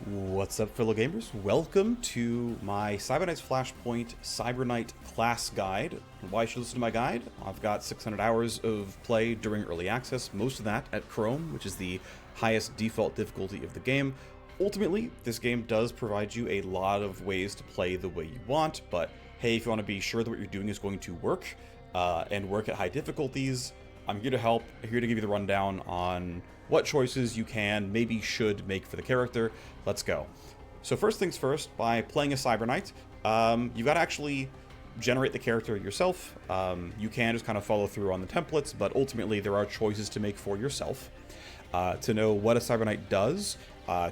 What's up, fellow gamers? Welcome to my Cybernet's Flashpoint Cyberknight class guide. Why should you listen to my guide? I've got 600 hours of play during early access, most of that at Chrome, which is the highest default difficulty of the game. Ultimately, this game does provide you a lot of ways to play the way you want, but hey, if you want to be sure that what you're doing is going to work, and work at high difficulties, I'm here to help, here to give you the rundown on what choices you can, maybe should make for the character. Let's go. So first things first, by playing a Cyberknight, you've got to actually generate the character yourself. You can just kind of follow through on the templates, but ultimately there are choices to make for yourself. To know what a Cyberknight does,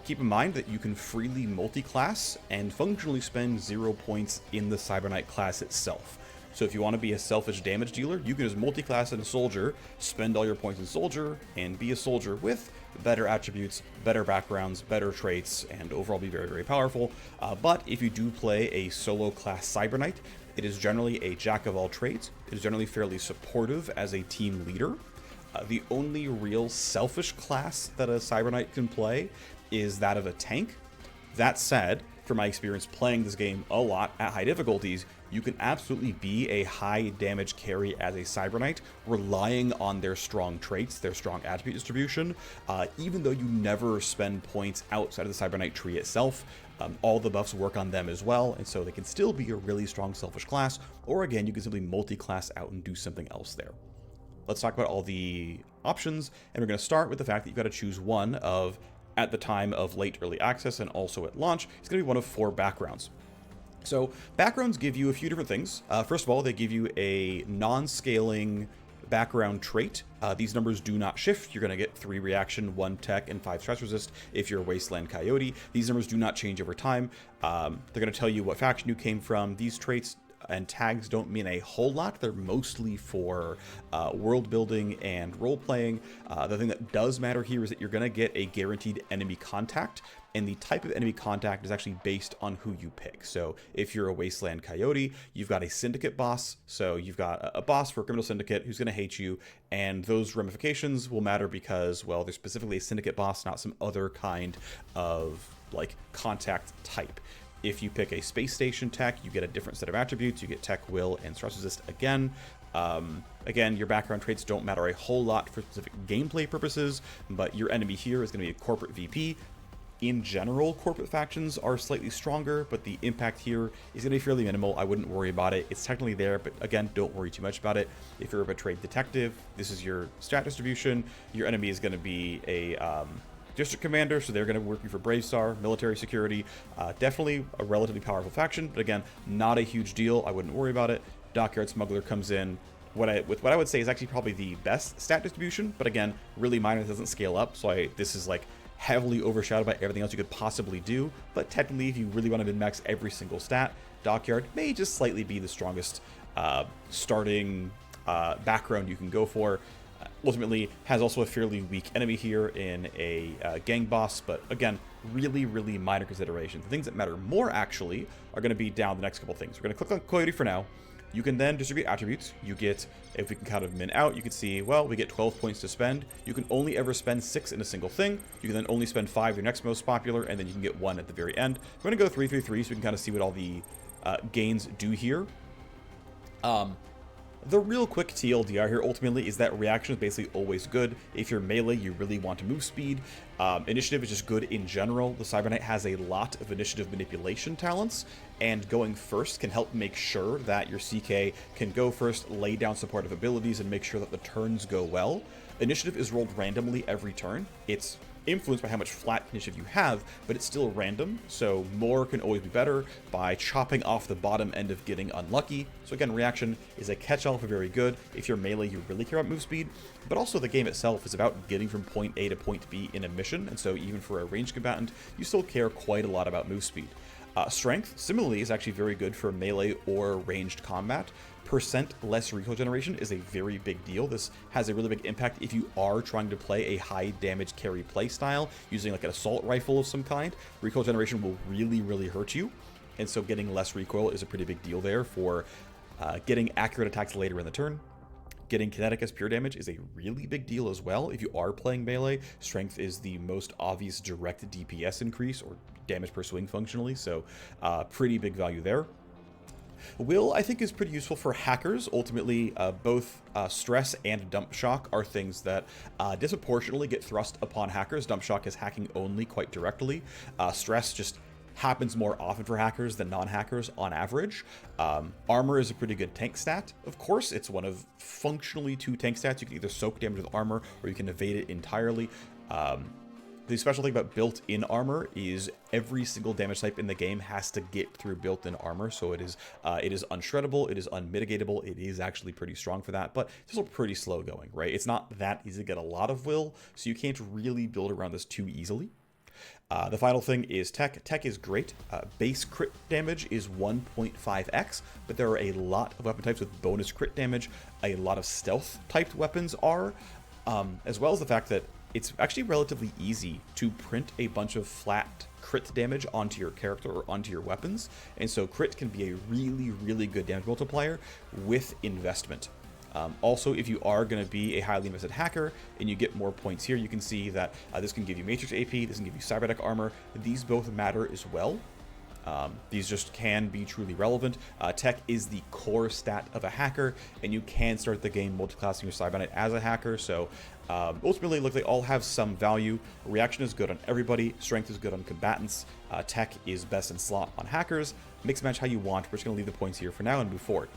keep in mind that you can freely multi-class and functionally spend 0 points in the Cyberknight class itself. So if you want to be a selfish damage dealer, you can just multi-class in a soldier, spend all your points in soldier, and be a soldier with better attributes, better backgrounds, better traits, and overall be very, very powerful. But if you do play a solo class Cyberknight, it is generally a jack of all trades. It is generally fairly supportive as a team leader. The only real selfish class that a Cyberknight can play is that of a tank. That said, from my experience playing this game a lot at high difficulties, you can absolutely be a high damage carry as a Cyberknight, relying on their strong traits, their strong attribute distribution, even though you never spend points outside of the Cyberknight tree itself. All the buffs work on them as well, and so they can still be a really strong selfish class, or again, you can simply multi-class out and do something else there. Let's talk about all the options, and we're going to start with the fact that you've got to choose one of, at the time of late early access and also at launch, it's going to be one of 4 backgrounds. So backgrounds give you a few different things. First of all, they give you a non-scaling background trait. These numbers do not shift. You're going to get 3 reaction, 1 tech, and 5 stress resist if you're a Wasteland Coyote. These numbers do not change over time. They're going to tell you what faction you came from. These traits and tags don't mean a whole lot. They're mostly for world building and role playing. The thing that does matter here is that you're going to get a guaranteed enemy contact, and the type of enemy contact is actually based on who you pick. So if you're a Wasteland Coyote, you've got a syndicate boss. So you've got a boss for a criminal syndicate who's going to hate you, and those ramifications will matter because, well, there's specifically a syndicate boss, not some other kind of like contact type. If you pick a space station tech, you get a different set of attributes. You get tech, will, and stress resist again. Again, your background traits don't matter a whole lot for specific gameplay purposes, but your enemy here is going to be a corporate VP. In general, corporate factions are slightly stronger, but the impact here is going to be fairly minimal. I wouldn't worry about it. It's technically there, but again, don't worry too much about it. If you're a betrayed detective, this is your stat distribution. Your enemy is going to be a district commander, so they're going to be working for Brave Star, military security. Definitely a relatively powerful faction, but again, not a huge deal. I wouldn't worry about it. Dockyard Smuggler comes in with what I would say is actually probably the best stat distribution, but again, really minor, doesn't scale up, so this is like heavily overshadowed by everything else you could possibly do. But technically, if you really want to min-max every single stat, Dockyard may just slightly be the strongest starting background you can go for. Ultimately, has also a fairly weak enemy here in a gang boss, but again, really, really minor consideration. The things that matter more, actually, are going to be down the next couple things. We're going to click on Coyote for now. You can then distribute attributes. You get, if we can kind of min out, you can see, well, we get 12 points to spend. You can only ever spend 6 in a single thing. You can then only spend 5 your next most popular, and then you can get 1 at the very end. We're going to go 3-3-3 so we can kind of see what all the gains do here. The real quick TLDR here ultimately is that reaction is basically always good. If you're melee, you really want to move speed. Initiative is just good in general. The Cyberknight has a lot of initiative manipulation talents, and going first can help make sure that your CK can go first, lay down supportive abilities, and make sure that the turns go well. Initiative is rolled randomly every turn. It's influenced by how much flat initiative you have, but it's still random, so more can always be better by chopping off the bottom end of getting unlucky. So again, reaction is a catch-all for very good. If you're melee, you really care about move speed, but also the game itself is about getting from point A to point B in a mission, and so even for a ranged combatant, you still care quite a lot about move speed. Strength, similarly, is actually very good for melee or ranged combat. Percent less recoil generation is a very big deal. This has a really big impact if you are trying to play a high damage carry playstyle using like an assault rifle of some kind. Recoil generation will really, really hurt you, and so getting less recoil is a pretty big deal there for getting accurate attacks later in the turn. getting kinetic as pure damage is a really big deal as well. If you are playing melee, strength is the most obvious direct DPS increase, or damage per swing functionally, so pretty big value there. Will, I think, is pretty useful for hackers. Ultimately, both stress and dump shock are things that disproportionately get thrust upon hackers. Dump shock is hacking only quite directly. Stress just happens more often for hackers than non-hackers on average. Armor is a pretty good tank stat. Of course, it's one of functionally 2 tank stats. You can either soak damage with armor or you can evade it entirely. The special thing about built-in armor is every single damage type in the game has to get through built-in armor, so it is unshreddable, it is unmitigatable, it is actually pretty strong for that, but it's also pretty slow going, right? It's not that easy to get a lot of will, so you can't really build around this too easily. The final thing is tech. Tech is great. Base crit damage is 1.5x, but there are a lot of weapon types with bonus crit damage. A lot of stealth-typed weapons are, as well as the fact that it's actually relatively easy to print a bunch of flat crit damage onto your character or onto your weapons, and so crit can be a really, really good damage multiplier with investment. Also, if you are going to be a highly invested hacker and you get more points here, you can see that this can give you Matrix AP, this can give you Cybernetic armor. These both matter as well. These just can be truly relevant. Tech is the core stat of a hacker, and you can start the game multiclassing your Cybernetic as a hacker, so ultimately, look, they all have some value. Reaction is good on everybody, strength is good on combatants, tech is best in slot on hackers. Mix and match how you want. We're just going to leave the points here for now and move forward.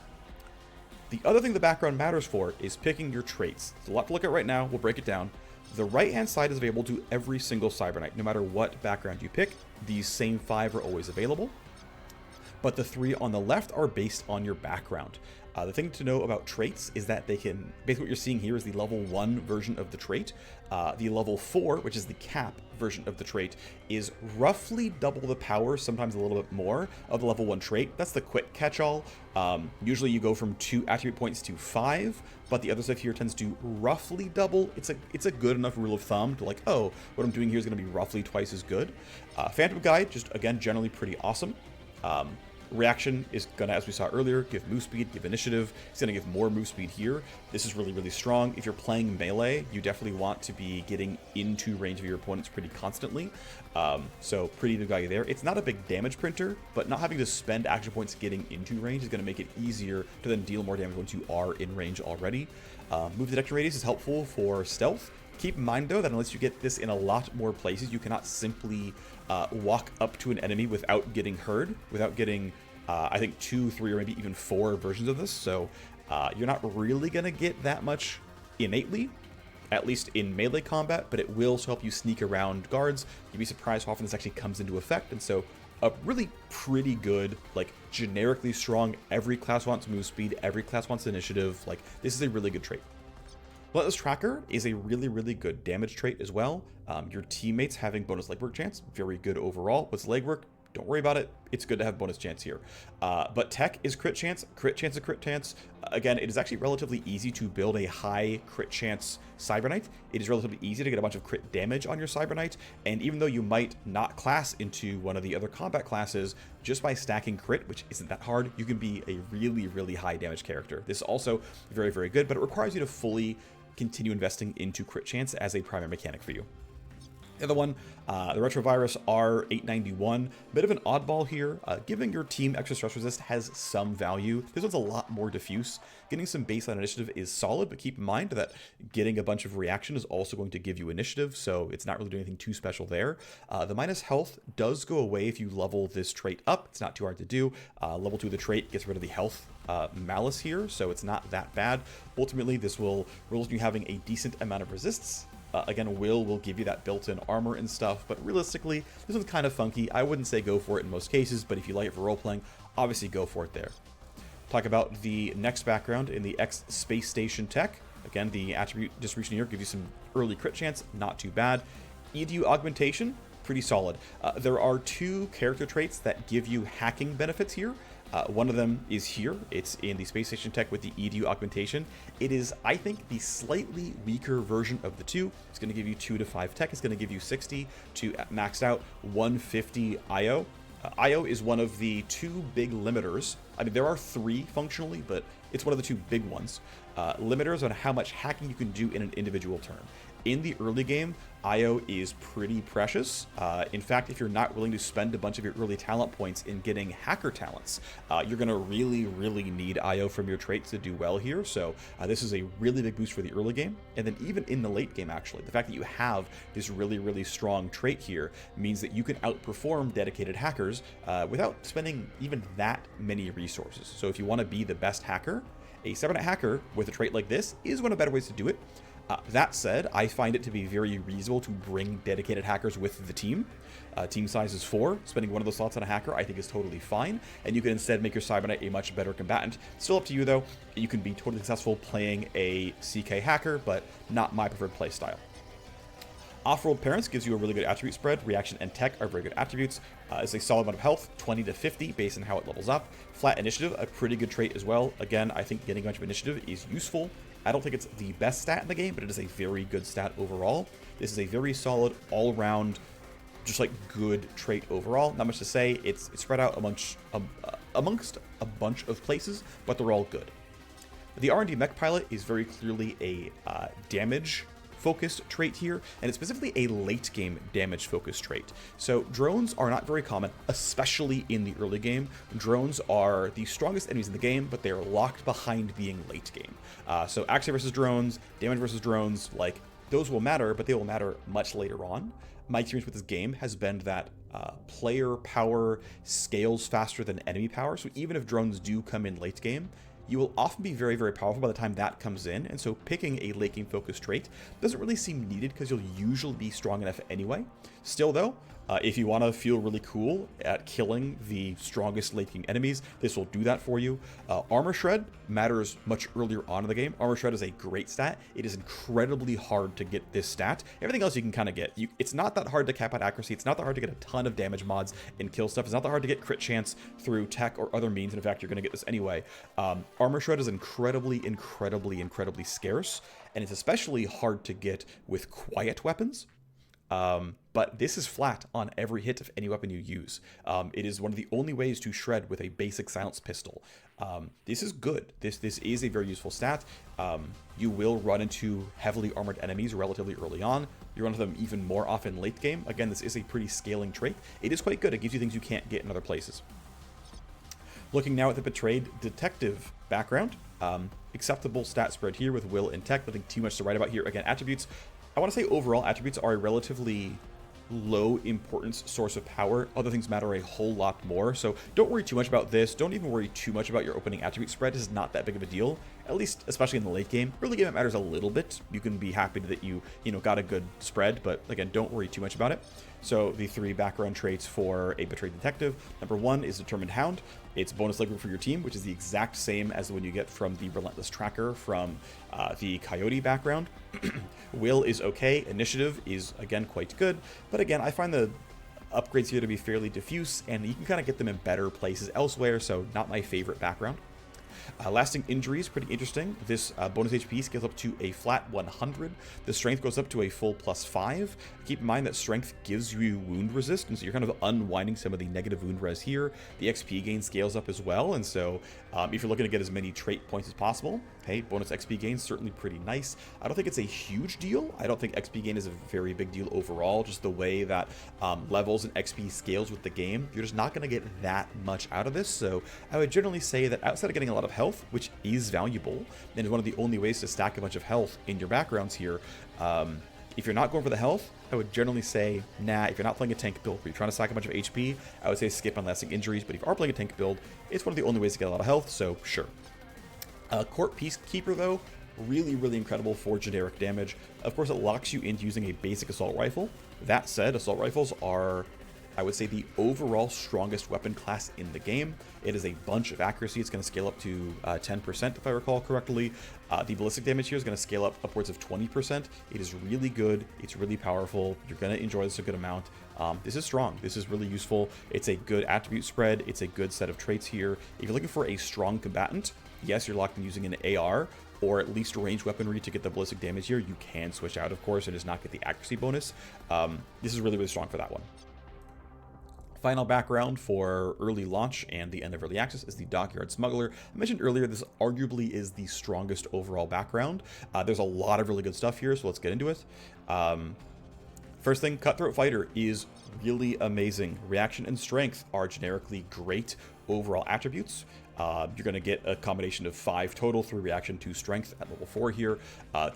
The other thing the background matters for is picking your traits. There's a lot to look at right now, we'll break it down. The right-hand side is available to every single Cybernetic, no matter what background you pick. These same 5 are always available, but the 3 on the left are based on your background. The thing to know about traits is that they can, basically what you're seeing here is the level 1 version of the trait. The level 4, which is the cap version of the trait, is roughly double the power, sometimes a little bit more, of the level 1 trait. That's the quick catch-all. Usually you go from 2 attribute points to 5, but the other stuff here tends to roughly double. It's a good enough rule of thumb to like, oh, what I'm doing here is going to be roughly twice as good. Phantom Guide, just again, generally pretty awesome. Reaction is going to, as we saw earlier, give move speed, give initiative. It's going to give more move speed here. This is really, really strong. If you're playing melee, you definitely want to be getting into range of your opponents pretty constantly. So pretty good value there. It's not a big damage printer, but not having to spend action points getting into range is going to make it easier to then deal more damage once you are in range already. Move detection radius is helpful for stealth. Keep in mind, though, that unless you get this in a lot more places, you cannot simply walk up to an enemy without getting heard, without getting, I think, 2, 3, or maybe even 4 versions of this. So you're not really going to get that much innately, at least in melee combat, but it will help you sneak around guards. You'd be surprised how often this actually comes into effect. And so a really pretty good, like, generically strong, every class wants move speed, every class wants initiative. Like, this is a really good trait. Relentless Tracker is a really, really good damage trait as well. Your teammates having bonus legwork chance, very good overall. What's legwork? Don't worry about it. It's good to have bonus chance here. But tech is crit chance is crit chance. Again, it is actually relatively easy to build a high crit chance Cyberknight. It is relatively easy to get a bunch of crit damage on your Cyberknight, and even though you might not class into one of the other combat classes, just by stacking crit, which isn't that hard, you can be a really, really high damage character. This is also very, very good, but it requires you to fully continue investing into crit chance as a primary mechanic for you. The other one, the Retrovirus R891, bit of an oddball here. Giving your team extra stress resist has some value. This one's a lot more diffuse. Getting some baseline initiative is solid, but keep in mind that getting a bunch of reaction is also going to give you initiative, so it's not really doing anything too special there. The minus health does go away if you level this trait up. It's not too hard to do. Level 2 of the trait gets rid of the health malice here, so it's not that bad. Ultimately, this will result in you having a decent amount of resists. Again, will give you that built-in armor and stuff, but realistically, this one's kind of funky. I wouldn't say go for it in most cases, but if you like it for role-playing, obviously go for it there. Talk about the next background in the X Space Station Tech. Again, the attribute distribution here gives you some early crit chance, not too bad. EDU augmentation, pretty solid. There are 2 character traits that give you hacking benefits here. One of them is here. It's in the Space Station Tech with the EDU augmentation. It is, I think, the slightly weaker version of the 2. It's going to give you 2 to 5 tech. It's going to give you 60 to maxed out 150 IO. IO is one of the 2 big limiters I mean, there are 3 functionally, but it's one of the 2 big ones. Limiters on how much hacking you can do in an individual turn. In the early game, IO is pretty precious. In fact, if you're not willing to spend a bunch of your early talent points in getting hacker talents, you're going to really, really need IO from your traits to do well here. So this is a really big boost for the early game. And then even in the late game, actually, the fact that you have this really, really strong trait here means that you can outperform dedicated hackers without spending even that many resources. So if you want to be the best hacker, a Cybernetic hacker with a trait like this is one of the better ways to do it. That said, I find it to be very reasonable to bring dedicated hackers with the team. Team size is 4. Spending one of those slots on a hacker I think is totally fine, and you can instead make your Cybernetic a much better combatant. Still up to you though. You can be totally successful playing a CK hacker, but not my preferred play style. Off-world Parents gives you a really good attribute spread. Reaction and Tech are very good attributes. It's a solid amount of health, 20 to 50 based on how it levels up. Flat Initiative, a pretty good trait as well. Again, I think getting a bunch of initiative is useful. I don't think it's the best stat in the game, but it is a very good stat overall. This is a very solid, all-around, just like good trait overall. Not much to say. It's spread out amongst a bunch of places, but they're all good. The R&D Mech Pilot is very clearly a damage focused trait here, and it's specifically a late game damage focused trait. So drones are not very common, especially in the early game. Drones are the strongest enemies in the game, but they are locked behind being late game. So accuracy versus drones, damage versus drones, like those will matter, but they will matter much later on. My experience with this game has been that player power scales faster than enemy power, so even if drones do come in late game, you will often be very, very powerful by the time that comes in, and so picking a late game focused trait doesn't really seem needed because you'll usually be strong enough anyway. Still though, if you want to feel really cool at killing the strongest late game enemies, this will do that for you. Armor Shred matters much earlier on in the game. Armor Shred is a great stat. It is incredibly hard to get this stat. Everything else you can kind of get. It's not that hard to cap out accuracy. It's not that hard to get a ton of damage mods and kill stuff. It's not that hard to get crit chance through tech or other means. And in fact, you're going to get this anyway. Armor Shred is incredibly scarce, and it's especially hard to get with quiet weapons. But this is flat on every hit of any weapon you use. It is one of the only ways to shred with a basic silence pistol. This is good. This is a very useful stat. You will run into heavily armored enemies relatively early on. You run into them even more often late game. Again, this is a pretty scaling trait. It is quite good. It gives you things you can't get in other places. Looking now at the Betrayed Detective background, acceptable stat spread here with Will and Tech. Nothing too much to write about here. Again, attributes. I want to say overall attributes are a relatively low importance source of power. Other things matter a whole lot more. So don't worry too much about this. Don't even worry too much about your opening attribute spread. This is not that big of a deal, at least especially in the late game. Early game it matters a little bit. You can be happy that you got a good spread, but again, don't worry too much about it. So the 3 background traits for a Betrayed Detective. Number 1 is Determined Hound. It's bonus legwork for your team, which is the exact same as the one you get from the Relentless Tracker from the Coyote background. Will is okay. Initiative is, again, quite good. But again, I find the upgrades here to be fairly diffuse, and you can kind of get them in better places elsewhere, so not my favorite background. Lasting Injury is pretty interesting. This bonus HP scales up to a flat 100. The strength goes up to a full +5. Keep in mind that strength gives you wound resistance, so you're kind of unwinding some of the negative wound res here. The XP gain scales up as well, and so if you're looking to get as many trait points as possible, hey, bonus XP gain is certainly pretty nice. I don't think it's a huge deal. I don't think XP gain is a very big deal overall, just the way that levels and XP scales with the game. You're just not going to get that much out of this, so I would generally say that outside of getting a lot of health, which is valuable, and is one of the only ways to stack a bunch of health in your backgrounds here, if you're not going for the health, I would generally say, nah. If you're not playing a tank build, where you're trying to stack a bunch of HP, I would say skip on Lasting Injuries, but if you are playing a tank build, it's one of the only ways to get a lot of health, so sure. Court Peacekeeper, though, really incredible for generic damage. Of course, it locks you into using a basic assault rifle. That said, assault rifles are, I would say, the overall strongest weapon class in the game. It is a bunch of accuracy. It's going to scale up to 10%, if I recall correctly. The ballistic damage here is going to scale up upwards of 20%. It is really good. It's really powerful. You're going to enjoy this a good amount. This is strong. This is really useful. It's a good attribute spread. It's a good set of traits here. If you're looking for a strong combatant, yes, you're locked in using an AR, or at least ranged weaponry to get the ballistic damage here. You can switch out, of course, and just not get the accuracy bonus. This is really strong for that one. Final background for early launch and the end of early access is the Dockyard Smuggler. I mentioned earlier this arguably is the strongest overall background. There's a lot of really good stuff here, so let's get into it. First thing, Cutthroat Fighter is really amazing. Reaction and strength are generically great overall attributes. You're going to get a combination of 5 total, 3 reaction, 2 strength at level 4 here.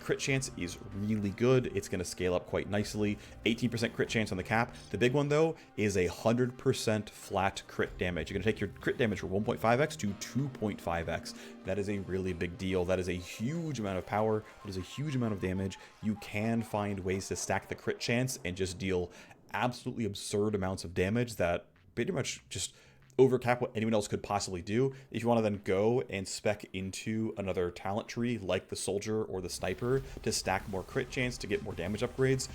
Crit chance is really good. It's going to scale up quite nicely. 18% crit chance on the cap. The big one, though, is 100% flat crit damage. You're going to take your crit damage from 1.5x to 2.5x. That is a really big deal. That is a huge amount of power. That is a huge amount of damage. You can find ways to stack the crit chance and just deal absolutely absurd amounts of damage that pretty much just overcap what anyone else could possibly do. If you want to then go and spec into another talent tree like the soldier or the sniper to stack more crit chance to get more damage upgrades,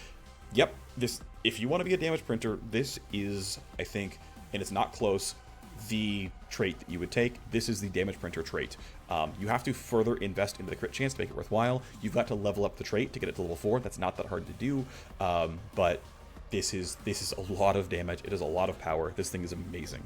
yep, this, if you want to be a damage printer, this is, I think, and it's not close, the trait that you would take. This is the damage printer trait. You have to further invest into the crit chance to make it worthwhile. You've got to level up the trait to get it to level 4. That's not that hard to do, but this is a lot of damage. It is a lot of power. This thing is amazing.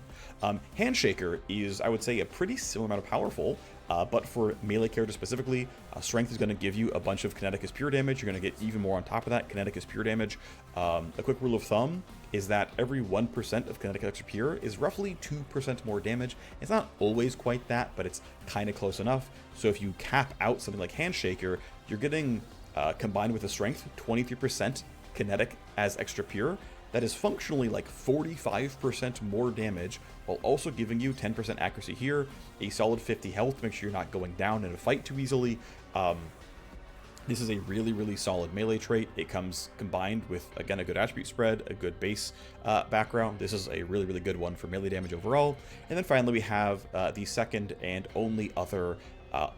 Handshaker is, I would say, a pretty similar amount of powerful, but for melee characters specifically, strength is going to give you a bunch of kinetic is pure damage. You're going to get even more on top of that. Kinetic is pure damage. A quick rule of thumb is that every 1% of kinetic extra pure is roughly 2% more damage. It's not always quite that, but it's kind of close enough. So if you cap out something like Handshaker, you're getting, combined with the strength, 23% kinetic as extra pure. That is functionally like 45% more damage, while also giving you 10% accuracy here, a solid 50 health to make sure you're not going down in a fight too easily. This is a really, really solid melee trait. It comes combined with, again, a good attribute spread, a good base background. This is a really, really good one for melee damage overall. And then finally, we have the second and only other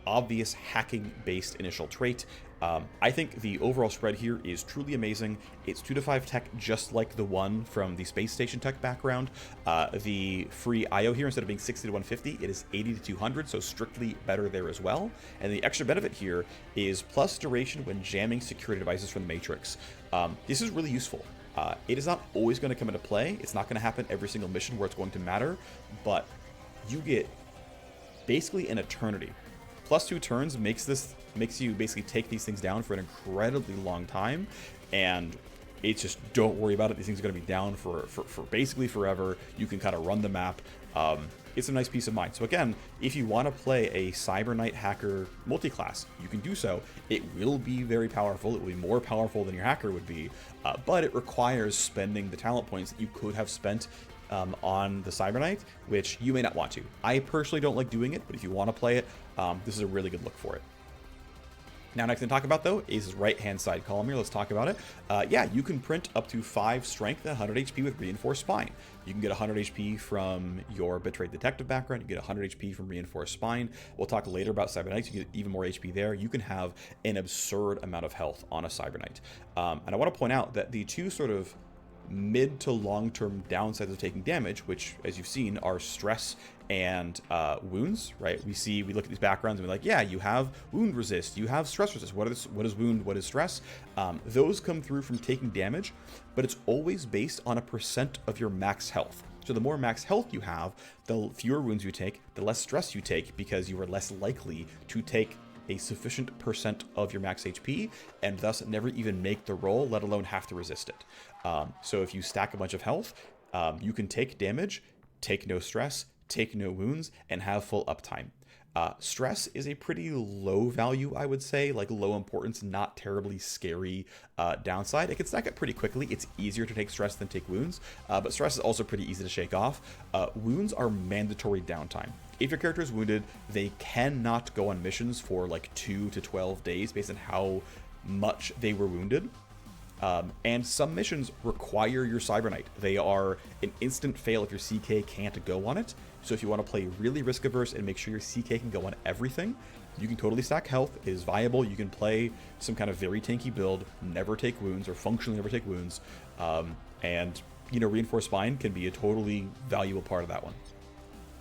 obvious hacking-based initial trait. I think the overall spread here is truly amazing. It's 2 to 5 tech, just like the one from the space station tech background. The free IO here, instead of being 60 to 150, it is 80 to 200, so strictly better there as well. And the extra benefit here is plus duration when jamming security devices from the Matrix. This is really useful. It is not always going to come into play. It's not going to happen every single mission where it's going to matter, but you get basically an eternity. Plus 2 turns makes you basically take these things down for an incredibly long time, and it's just, don't worry about it. These things are going to be down for basically forever. You can kind of run the map. It's a nice peace of mind. So again, if you want to play a Cyberknight hacker multi-class, you can do so. It will be very powerful. It will be more powerful than your hacker would be, but it requires spending the talent points that you could have spent on the Cyberknight, which you may not want to. I personally don't like doing it, but if you want to play it, this is a really good look for it. Now, next thing to talk about, though, is his right-hand side column here. Let's talk about it. Yeah, you can print up to 5 strength and 100 HP with Reinforced Spine. You can get 100 HP from your Betrayed Detective background. You get 100 HP from Reinforced Spine. We'll talk later about Cyberknights. You get even more HP there. You can have an absurd amount of health on a Cyberknight. And I want to point out that the two sort of mid to long-term downsides of taking damage, which, as you've seen, are stress and wounds, right? We look at these backgrounds and we're like, yeah, you have wound resist, you have stress resist. What is wound? What is stress? Those come through from taking damage, but it's always based on a percent of your max health. So the more max health you have, the fewer wounds you take, the less stress you take, because you are less likely to take a sufficient percent of your max HP, and thus never even make the roll, let alone have to resist it. So if you stack a bunch of health, you can take damage, take no stress, take no wounds, and have full uptime. Stress is a pretty low value, I would say, like low importance, not terribly scary downside. It can stack up pretty quickly. It's easier to take stress than take wounds, but stress is also pretty easy to shake off. Wounds are mandatory downtime. If your character is wounded, they cannot go on missions for like 2 to 12 days based on how much they were wounded. And some missions require your Cyberknight. They are an instant fail if your CK can't go on it. So if you want to play really risk averse and make sure your CK can go on everything, you can totally stack health. It is viable. You can play some kind of very tanky build, never take wounds, or functionally never take wounds. And, you know, Reinforced Spine can be a totally valuable part of that one.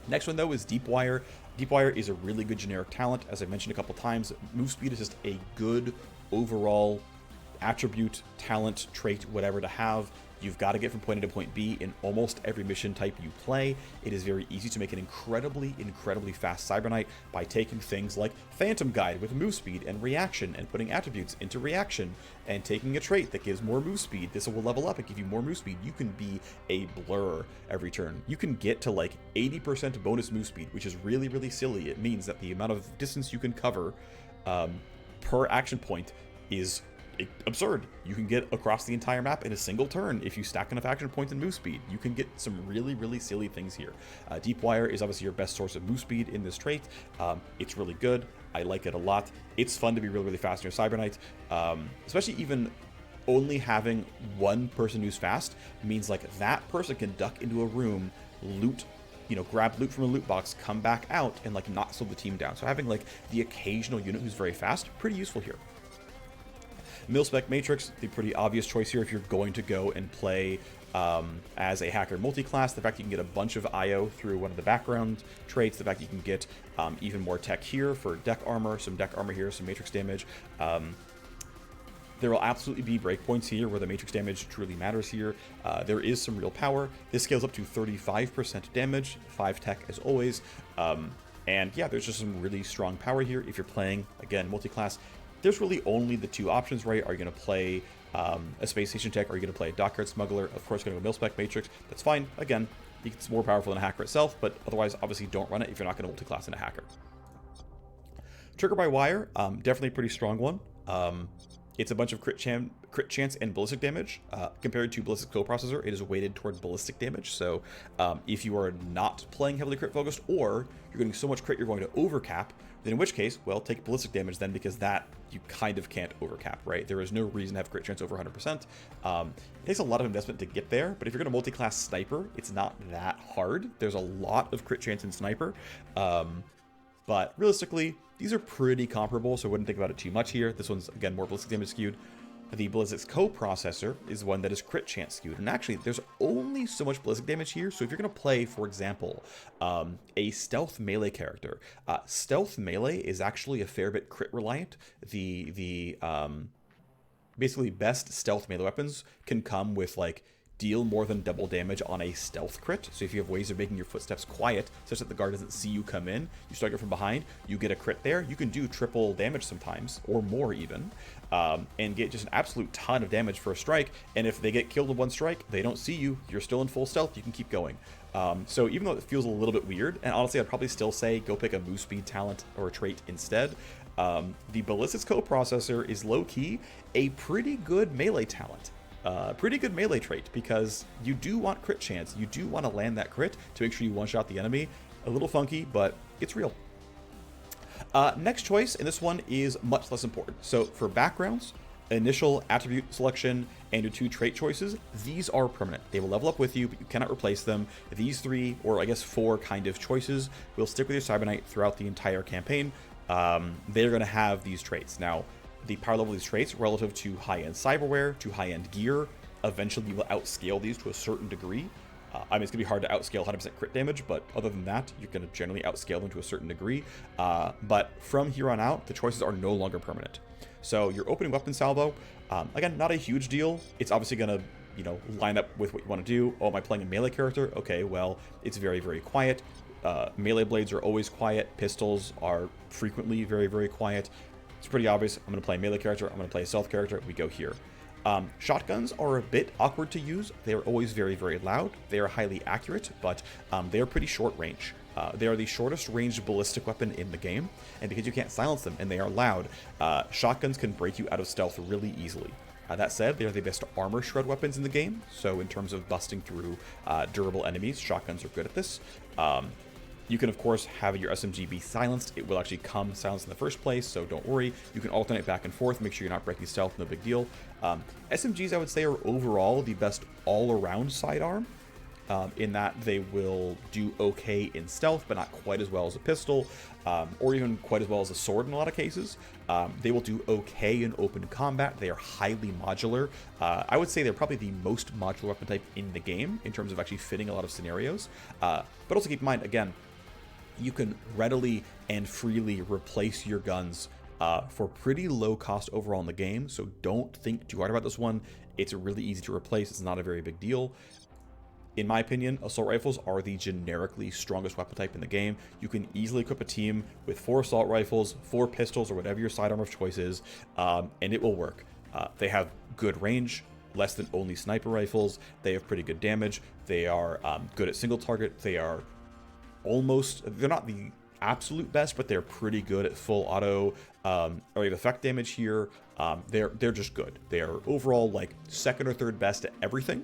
Next one, though, is Deep Wire. Deep Wire is a really good generic talent. As I mentioned a couple times, move speed is just a good overall attribute, talent, trait, whatever to have. You've got to get from point A to point B in almost every mission type you play. It is very easy to make an incredibly fast Cyberknight by taking things like Phantom Guide with move speed and reaction and putting attributes into reaction and taking a trait that gives more move speed. This will level up and give you more move speed. You can be a blur every turn. You can get to like 80% bonus move speed, which is really silly. It means that the amount of distance you can cover per action point is absurd. You can get across the entire map in a single turn if you stack enough action points and move speed. You can get some really silly things here. Deep Wire is obviously your best source of move speed in this trait. It's really good. I like it a lot. It's fun to be really fast in your Cyberknight, especially even only having one person who's fast means like that person can duck into a room, loot, grab loot from a loot box, come back out, and like not slow the team down. So having like the occasional unit who's very fast, pretty useful here. Mil-Spec Matrix, the pretty obvious choice here if you're going to go and play as a hacker multi-class. The fact you can get a bunch of IO through one of the background traits, the fact you can get even more tech here for deck armor, some deck armor here, some matrix damage. There will absolutely be breakpoints here where the matrix damage truly matters here. There is some real power. This scales up to 35% damage, 5 tech as always. And yeah, there's just some really strong power here. If you're playing, again, multi-class, there's really only the two options, right? Are you going to play a space station tech, or are you going to play a Dockyard Smuggler? Of course, going to go Mil-Spec Matrix. That's fine. Again, it's more powerful than a hacker itself, but otherwise, obviously, don't run it if you're not going to multi-class in a hacker. Trigger by Wire, definitely a pretty strong one. It's a bunch of crit chance and ballistic damage. Compared to Ballistic Coprocessor, it is weighted toward ballistic damage. So if you are not playing heavily crit focused, or you're getting so much crit you're going to overcap, then in which case, well, take ballistic damage then, because that you kind of can't overcap, right? There is no reason to have crit chance over 100%. It takes a lot of investment to get there, but if you're going to multi-class Sniper, it's not that hard. There's a lot of crit chance in Sniper, but realistically, these are pretty comparable, so I wouldn't think about it too much here. This one's, again, more ballistic damage skewed. The Ballistic's Coprocessor is one that is crit chance skewed. And actually, there's only so much ballistic damage here. So if you're going to play, for example, a stealth melee character, stealth melee is actually a fair bit crit reliant. The basically best stealth melee weapons can come with like deal more than double damage on a stealth crit. So if you have ways of making your footsteps quiet such that the guard doesn't see you come in, you strike it from behind, you get a crit there, you can do triple damage sometimes, or more even, and get just an absolute ton of damage for a strike. And if they get killed in one strike, they don't see you, you're still in full stealth, you can keep going. So even though it feels a little bit weird, and honestly I'd probably still say go pick a move speed talent or a trait instead, the Ballistic's Coprocessor is low-key a pretty good melee talent. Pretty good melee trait, because you do want crit chance. You do want to land that crit to make sure you one-shot the enemy. A little funky, but it's real. Next choice, and this one is much less important. So for backgrounds, initial attribute selection, and your 2 trait choices, these are permanent. They will level up with you, but you cannot replace them. These 3, or I guess 4 kind of choices, will stick with your Cyberknight throughout the entire campaign. They're going to have these traits. Now, the power level of these traits relative to high-end cyberware, to high-end gear, eventually you will outscale these to a certain degree. I mean, it's going to be hard to outscale 100% crit damage, but other than that, you're going to generally outscale them to a certain degree. But from here on out, the choices are no longer permanent. So your opening weapon salvo, again, not a huge deal. It's obviously going to, line up with what you want to do. Oh, am I playing a melee character? Okay, well, it's very quiet. Melee blades are always quiet. Pistols are frequently very quiet. It's pretty obvious. I'm going to play a melee character. I'm going to play a stealth character. We go here. Shotguns are a bit awkward to use. They are always very loud. They are highly accurate, but they are pretty short range. They are the shortest ranged ballistic weapon in the game, and because you can't silence them and they are loud, shotguns can break you out of stealth really easily. That said, they are the best armor shred weapons in the game, so in terms of busting through durable enemies, shotguns are good at this. You can, of course, have your SMG be silenced. It will actually come silenced in the first place, so don't worry. You can alternate back and forth, make sure you're not breaking stealth, no big deal. SMGs, I would say, are overall the best all-around sidearm, in that they will do okay in stealth, but not quite as well as a pistol, or even quite as well as a sword in a lot of cases. They will do okay in open combat. They are highly modular. I would say they're probably the most modular weapon type in the game in terms of actually fitting a lot of scenarios. But also keep in mind, again, you can readily and freely replace your guns for pretty low cost overall in the game, so don't think too hard about this one. It's really easy to replace. It's not a very big deal. In my opinion, assault rifles are the generically strongest weapon type in the game. You can easily equip a team with 4 assault rifles, 4 pistols, or whatever your sidearm of choice is, and it will work. They have good range, less than only sniper rifles. They have pretty good damage. They are good at single target. They are they're not the absolute best, but they're pretty good at full auto or effect damage here. They're just good. They are overall like second or third best at everything,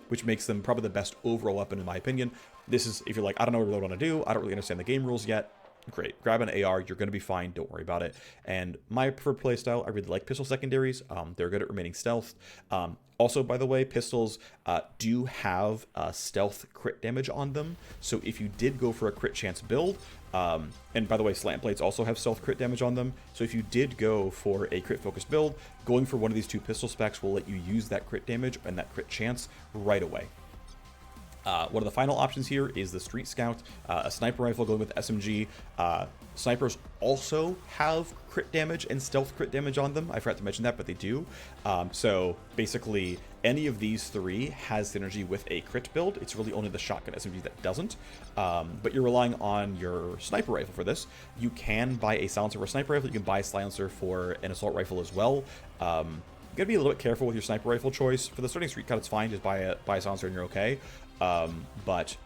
which makes them probably the best overall weapon in my opinion. This is, if you're like, I don't know what I really want to do, I don't really understand the game rules yet, great. Grab an AR, you're going to be fine, don't worry about it. And my preferred playstyle, I really like pistol secondaries. They're good at remaining stealth. Also, by the way, pistols do have stealth crit damage on them. So if you did go for a crit chance build, and by the way, slant blades also have stealth crit damage on them. So if you did go for a crit focused build, going for one of these 2 pistol specs will let you use that crit damage and that crit chance right away. One of the final options here is the Street Scout, a sniper rifle going with SMG. Snipers also have crit damage and stealth crit damage on them. I forgot to mention that, but they do. So basically, any of these 3 has synergy with a crit build. It's really only the shotgun SMG that doesn't. But you're relying on your sniper rifle for this. You can buy a silencer for a sniper rifle. You can buy a silencer for an assault rifle as well. You gotta be a little bit careful with your sniper rifle choice. For the starting street cut, it's fine. Just buy a silencer and you're okay. But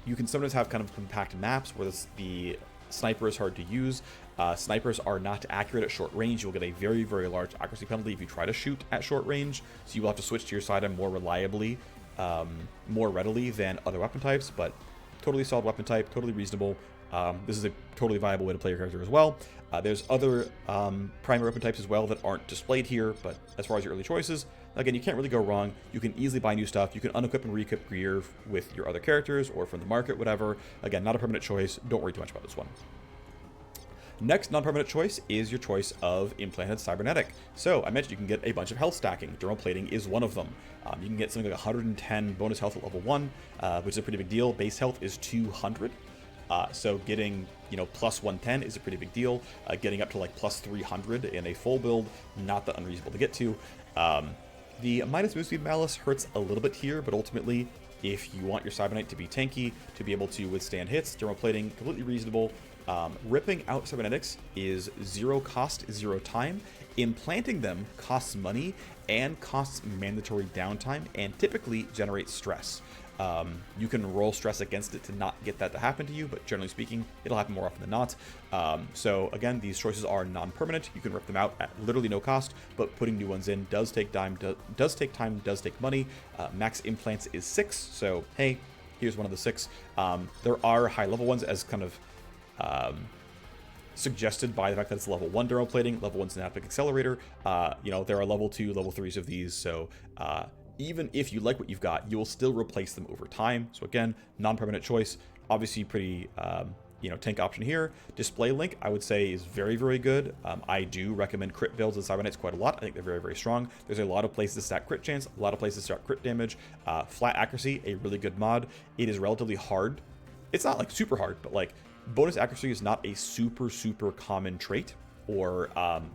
you can sometimes have kind of compact maps where the sniper is hard to use. Snipers are not accurate at short range. You'll get a very, very large accuracy penalty if you try to shoot at short range. So you will have to switch to your sidearm more reliably, more readily than other weapon types. But totally solid weapon type, totally reasonable. This is a totally viable way to play your character as well. There's other primary weapon types as well that aren't displayed here, but as far as your early choices, again, you can't really go wrong. You can easily buy new stuff. You can unequip and re-equip gear with your other characters or from the market, whatever. Again, not a permanent choice. Don't worry too much about this one. Next non-permanent choice is your choice of implanted cybernetic. So I mentioned you can get a bunch of health stacking. Dermal plating is one of them. You can get something like 110 bonus health at level 1, which is a pretty big deal. Base health is 200. So getting, plus 110 is a pretty big deal. Getting up to like plus 300 in a full build, not that unreasonable to get to. The minus move speed malice hurts a little bit here, but ultimately, if you want your Cybernetic to be tanky, to be able to withstand hits, dermal plating, completely reasonable. Ripping out cybernetics is 0 cost, 0 time. Implanting them costs money and costs mandatory downtime and typically generates stress. You can roll stress against it to not get that to happen to you, but generally speaking, it'll happen more often than not. So again, these choices are non-permanent. You can rip them out at literally no cost, but putting new ones in does take time, does take money. Max implants is 6, so hey, here's one of the 6. There are high-level ones as kind of suggested by the fact that it's level 1 dermal plating, level 1 synaptic accelerator. There are level 2, level 3s of these, so even if you like what you've got, you will still replace them over time. So again, non-permanent choice, obviously pretty, tank option here. Display link, I would say, is very, very good. I do recommend crit builds and cybernetics quite a lot. I think they're very, very strong. There's a lot of places to stack crit chance, a lot of places to stack crit damage. Flat accuracy, a really good mod. It is relatively hard. It's not like super hard, but like bonus accuracy is not a super, super common trait or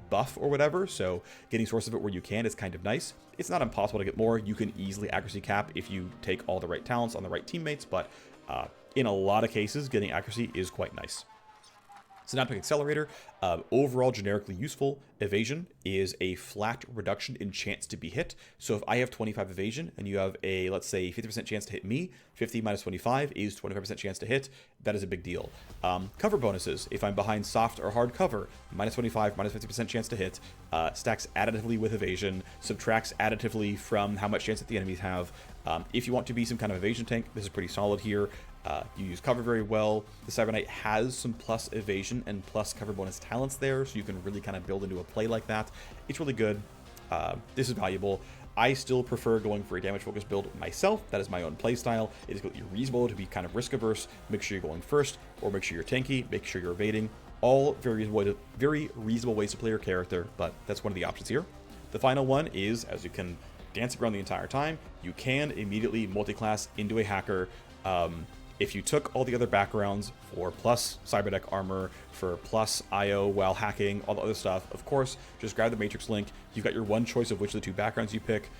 buff or whatever, so getting source of it where you can is kind of nice. It's not impossible to get more. You can easily accuracy cap if you take all the right talents on the right teammates, but in a lot of cases, getting accuracy is quite nice. Synaptic Accelerator, overall generically useful. Evasion is a flat reduction in chance to be hit. So if I have 25 evasion and you have a, let's say, 50% chance to hit me, 50 minus 25 is 25% chance to hit. That is a big deal. Cover bonuses, if I'm behind soft or hard cover, minus 25, minus 50% chance to hit, stacks additively with evasion, subtracts additively from how much chance that the enemies have. If you want to be some kind of evasion tank, this is pretty solid here. You use cover very well. The Cybernetic has some plus evasion and plus cover bonus talents there, so you can really kind of build into a play like that. It's really good. This is valuable. I still prefer going for a damage focused build myself. That is my own play style. It is completely reasonable to be kind of risk averse. Make sure you're going first, or make sure you're tanky, make sure you're evading. All very reasonable ways to play your character, but that's one of the options here. The final one is, as you can dance around the entire time, you can immediately multi-class into a hacker. if you took all the other backgrounds for plus Cybernetic armor, for plus IO while hacking, all the other stuff, of course, just grab the Matrix link. You've got your one choice of which of the two backgrounds you pick.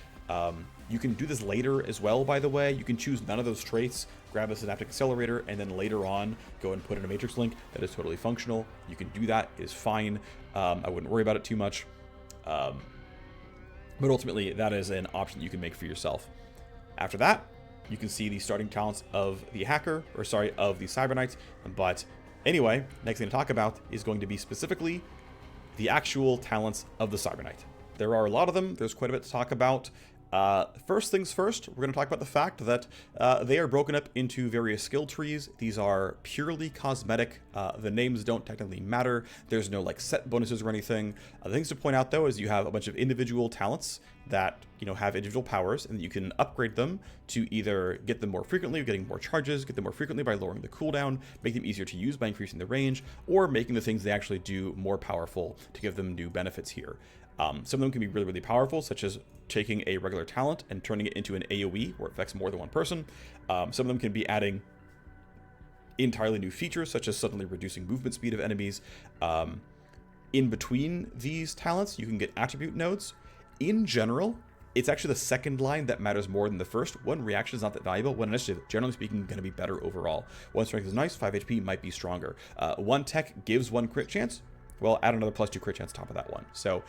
You can do this later as well, by the way. You can choose none of those traits, grab a Synaptic Accelerator, and then later on go and put in a Matrix link. That is totally functional. You can do that. It is fine. I wouldn't worry about it too much. But ultimately, that is an option you can make for yourself. After that, you can see the starting talents of the hacker, or sorry, of the Cyberknights. But anyway, next thing to talk about is going to be specifically the actual talents of the Cyberknight. There are a lot of them. There's quite a bit to talk about. First things first, we're going to talk about the fact that they are broken up into various skill trees. These are purely cosmetic. The names don't technically matter. There's no like set bonuses or anything. The things to point out though is you have a bunch of individual talents that have individual powers, and you can upgrade them to either get them more frequently, getting more charges, get them more frequently by lowering the cooldown, make them easier to use by increasing the range, or making the things they actually do more powerful to give them new benefits here. Some of them can be really, really powerful, such as taking a regular talent and turning it into an AoE where it affects more than one person. Some of them can be adding entirely new features, such as suddenly reducing movement speed of enemies. In between these talents, you can get attribute nodes. In general, it's actually the second line that matters more than the first. One reaction is not that valuable. One initiative, generally speaking, going to be better overall. One strength is nice, 5 HP might be stronger. One tech gives one crit chance. Well, add another +2 crit chance on top of that one. So,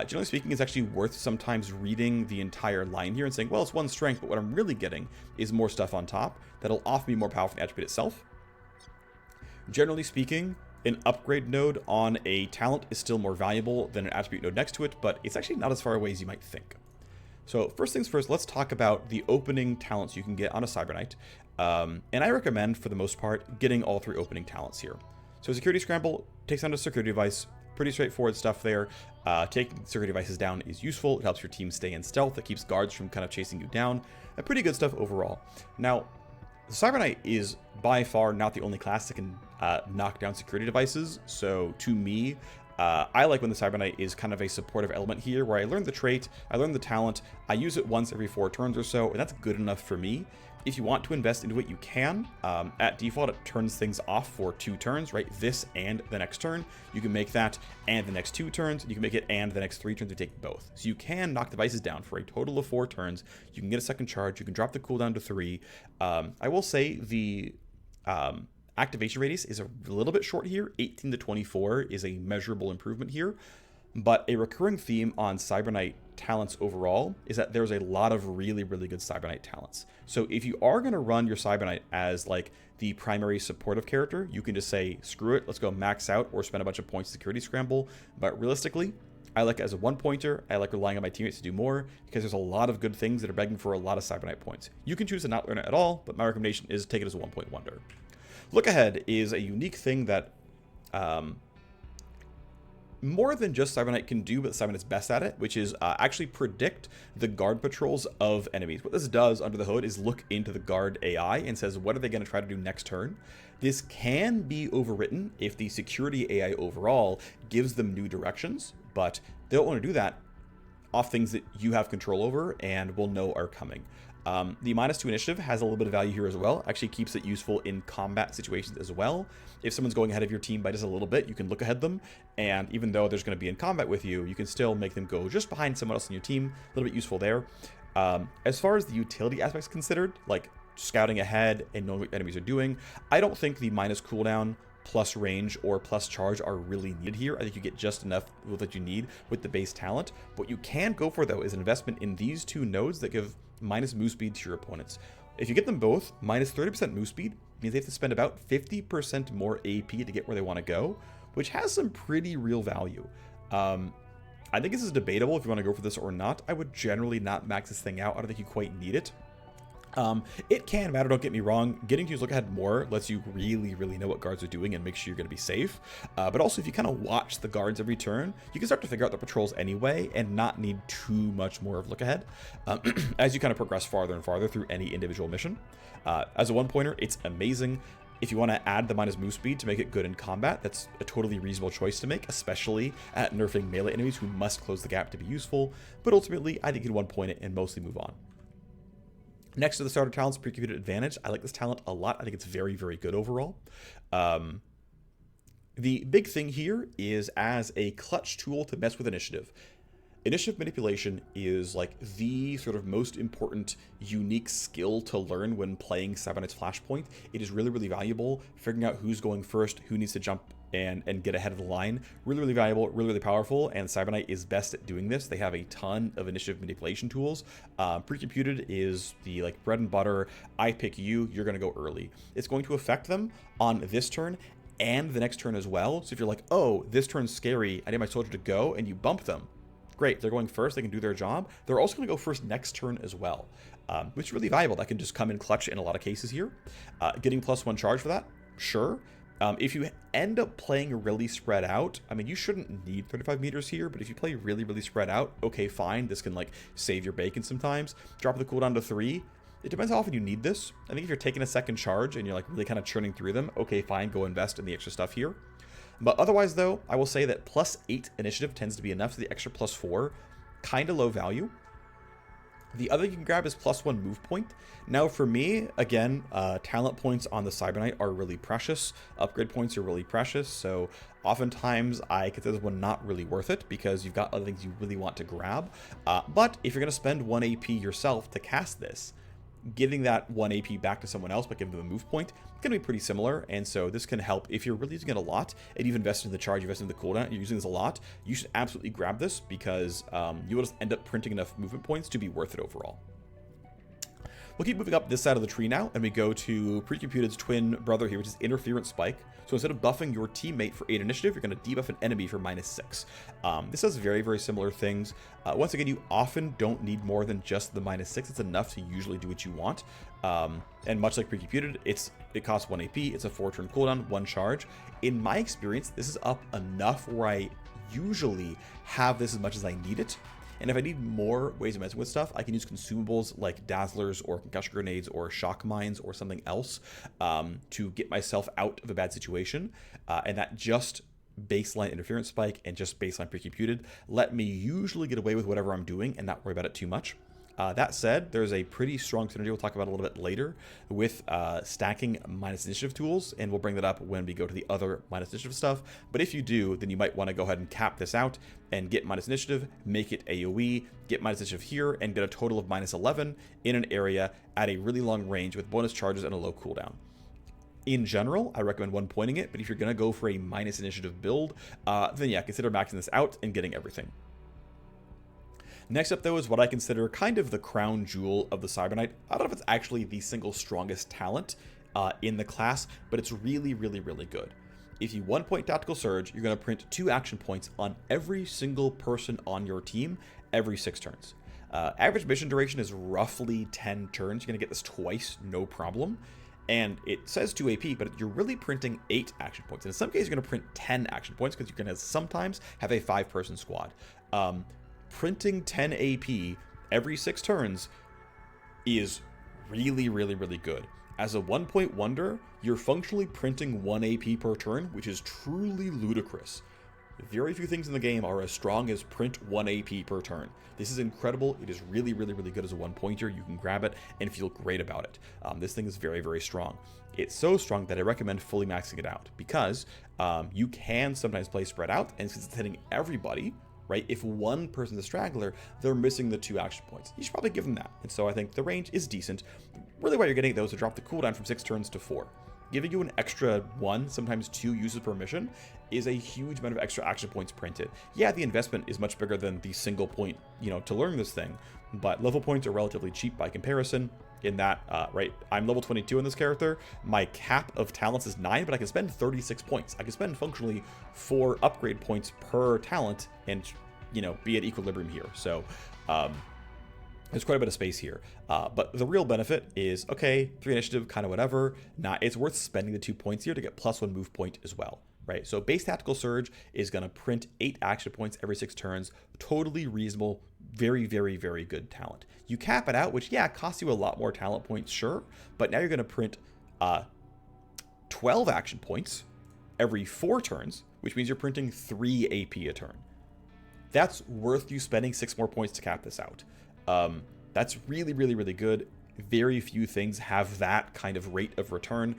generally speaking, it's actually worth sometimes reading the entire line here and saying, well, it's one strength, but what I'm really getting is more stuff on top that'll often be more powerful than the attribute itself. Generally speaking, an upgrade node on a talent is still more valuable than an attribute node next to it, but it's actually not as far away as you might think. So, first things first, let's talk about the opening talents you can get on a Cyberknight. And I recommend, for the most part, getting all 3 opening talents here. So Security Scramble takes down a security device. Pretty straightforward stuff there. Taking security devices down is useful. It helps your team stay in stealth. It keeps guards from kind of chasing you down. Pretty good stuff overall. Now, the Cyberknight is by far not the only class that can knock down security devices. So to me, I like when the Cyberknight is kind of a supportive element here, where I learn the trait, I learn the talent, I use it once every 4 turns or so, and that's good enough for me. If you want to invest into it, you can. At default, it turns things off for 2 turns, right? This and the next turn. You can make that and the next 2 turns. You can make it and the next 3 turns. You take both. So you can knock devices down for a total of 4 turns. You can get a second charge. You can drop the cooldown to 3. I will say the activation radius is a little bit short here. 18 to 24 is a measurable improvement here. But a recurring theme on Cyberknight talents overall is that there's a lot of really, really good Cyberknight talents. So if you are going to run your Cyberknight as like the primary supportive character, you can just say, screw it, let's go max out or spend a bunch of points security scramble. But realistically, I like it as a 1-pointer. I like relying on my teammates to do more because there's a lot of good things that are begging for a lot of Cyberknight points. You can choose to not learn it at all, but my recommendation is take it as a 1-point wonder. Lookahead is a unique thing that more than just Cyberknight can do, but Cyberknight's best at it, which is actually predict the guard patrols of enemies. What this does under the hood is look into the guard AI and says, what are they going to try to do next turn? This can be overwritten if the security AI overall gives them new directions, but they don't want to do that off things that you have control over and will know are coming. The -2 initiative has a little bit of value here as well. Actually keeps it useful in combat situations as well. If someone's going ahead of your team by just a little bit, you can look ahead them, and even though there's going to be in combat with you, you can still make them go just behind someone else in your team. A little bit useful there. As far as the utility aspects considered, like scouting ahead and knowing what enemies are doing, I don't think the minus cooldown plus range or plus charge are really needed here. I think you get just enough that you need with the base talent. What you can go for though is an investment in these 2 nodes that give minus move speed to your opponents. If you get them both, minus 30% move speed means they have to spend about 50% more AP to get where they want to go, which has some pretty real value. I think this is debatable if you want to go for this or not. I would generally not max this thing out. I don't think you quite need it. It can matter, don't get me wrong. Getting to use Lookahead more lets you really, really know what guards are doing and make sure you're going to be safe. But also, if you kind of watch the guards every turn, you can start to figure out the patrols anyway and not need too much more of Lookahead as you kind of progress farther and farther through any individual mission. As a 1-pointer, it's amazing. If you want to add the minus move speed to make it good in combat, that's a totally reasonable choice to make, especially at nerfing melee enemies who must close the gap to be useful. But ultimately, I think you can 1-point it and mostly move on. Next to the starter talents, Precomputed Advantage. I like this talent a lot. I think it's very, very good overall. The big thing here is as a clutch tool to mess with initiative. Initiative manipulation is like the sort of most important unique skill to learn when playing Cybernet's Flashpoint. It is really, really valuable. Figuring out who's going first, who needs to jump and get ahead of the line. Really, really valuable, really, really powerful, and Cyberknight is best at doing this. They have a ton of initiative manipulation tools. Precomputed is the like bread and butter. I pick you, you're going to go early. It's going to affect them on this turn and the next turn as well. So if you're like, oh, this turn's scary, I need my soldier to go, and you bump them, great, they're going first, they can do their job. They're also going to go first next turn as well, which is really valuable. That can just come in clutch in a lot of cases here. Getting +1 charge for that, sure. If you end up playing really spread out, I mean, you shouldn't need 35 meters here, but if you play really, really spread out, okay, fine. This can like save your bacon sometimes. Drop the cooldown to 3. It depends how often you need this. I think if you're taking a second charge and you're like really kind of churning through them, okay, fine, go invest in the extra stuff here. But otherwise, though, I will say that +8 initiative tends to be enough. So the extra +4, kind of low value. The other you can grab is +1 move point. Now, for me, again, talent points on the Cyberknight are really precious. Upgrade points are really precious. So oftentimes, I consider this one not really worth it because you've got other things you really want to grab. But if you're going to spend 1 AP yourself to cast this, giving that 1 AP back to someone else but giving them a move point can be pretty similar, and so this can help if you're really using it a lot and you've invested in the charge, you've invested in the cooldown, you're using this a lot. You should absolutely grab this because you will just end up printing enough movement points to be worth it overall. We'll keep moving up this side of the tree now, and we go to Precomputed's twin brother here, which is Interference Spike. So instead of buffing your teammate for 8 initiative, you're going to debuff an enemy for -6. This does very, very similar things. Once again, you often don't need more than just the -6. It's enough to usually do what you want. And much like Precomputed, it costs 1 AP, it's a 4-turn cooldown, 1 charge. In my experience, this is up enough where I usually have this as much as I need it. And if I need more ways of messing with stuff, I can use consumables like Dazzlers or Concussion Grenades or Shock Mines or something else to get myself out of a bad situation. And that just baseline Interference Spike and just baseline Precomputed let me usually get away with whatever I'm doing and not worry about it too much. That said, there's a pretty strong synergy we'll talk about a little bit later with stacking -initiative tools, and we'll bring that up when we go to the other -initiative stuff. But if you do, then you might want to go ahead and cap this out and get -initiative, make it AoE, get -initiative here, and get a total of -11 in an area at a really long range with bonus charges and a low cooldown. In general, I recommend 1-pointing it, but if you're going to go for a -initiative build, then yeah, consider maxing this out and getting everything. Next up, though, is what I consider kind of the crown jewel of the Cyberknight. I don't know if it's actually the single strongest talent in the class, but it's really, really, really good. If you 1-point Tactical Surge, you're going to print 2 action points on every single person on your team every 6 turns. Average mission duration is roughly 10 turns. You're going to get this twice, no problem. And it says 2 AP, but you're really printing 8 action points. And in some cases, you're going to print 10 action points because you're going to sometimes have a 5-person squad. Printing 10 AP every 6 turns is really, really, really good. As a 1-point wonder, you're functionally printing 1 AP per turn, which is truly ludicrous. Very few things in the game are as strong as print 1 AP per turn. This is incredible. It is really, really, really good as a 1-pointer. You can grab it and feel great about it. This thing is very, very strong. It's so strong that I recommend fully maxing it out because you can sometimes play spread out, and since it's hitting everybody, right? If one person's a straggler, they're missing the 2 action points. You should probably give them that. And so I think the range is decent. Really, why you're getting those to drop the cooldown from 6 turns to 4. Giving you an extra 1, sometimes 2 uses per mission is a huge amount of extra action points printed. Yeah, the investment is much bigger than the single point, to learn this thing, but level points are relatively cheap by comparison. In that, right, I'm level 22 in this character. My cap of talents is 9, but I can spend 36 points. I can spend functionally 4 upgrade points per talent and, be at equilibrium here. So, there's quite a bit of space here. But the real benefit is, okay, 3 initiative, kind of whatever. It's worth spending the 2 points here to get +1 move point as well, right? So base Tactical Surge is going to print 8 action points every 6 turns. Totally reasonable. Very, very, very good talent. You cap it out, which, yeah, costs you a lot more talent points, sure. But now you're going to print 12 action points every 4 turns, which means you're printing 3 AP a turn. That's worth you spending 6 more points to cap this out. That's really, really, really good. very few things have that kind of rate of return.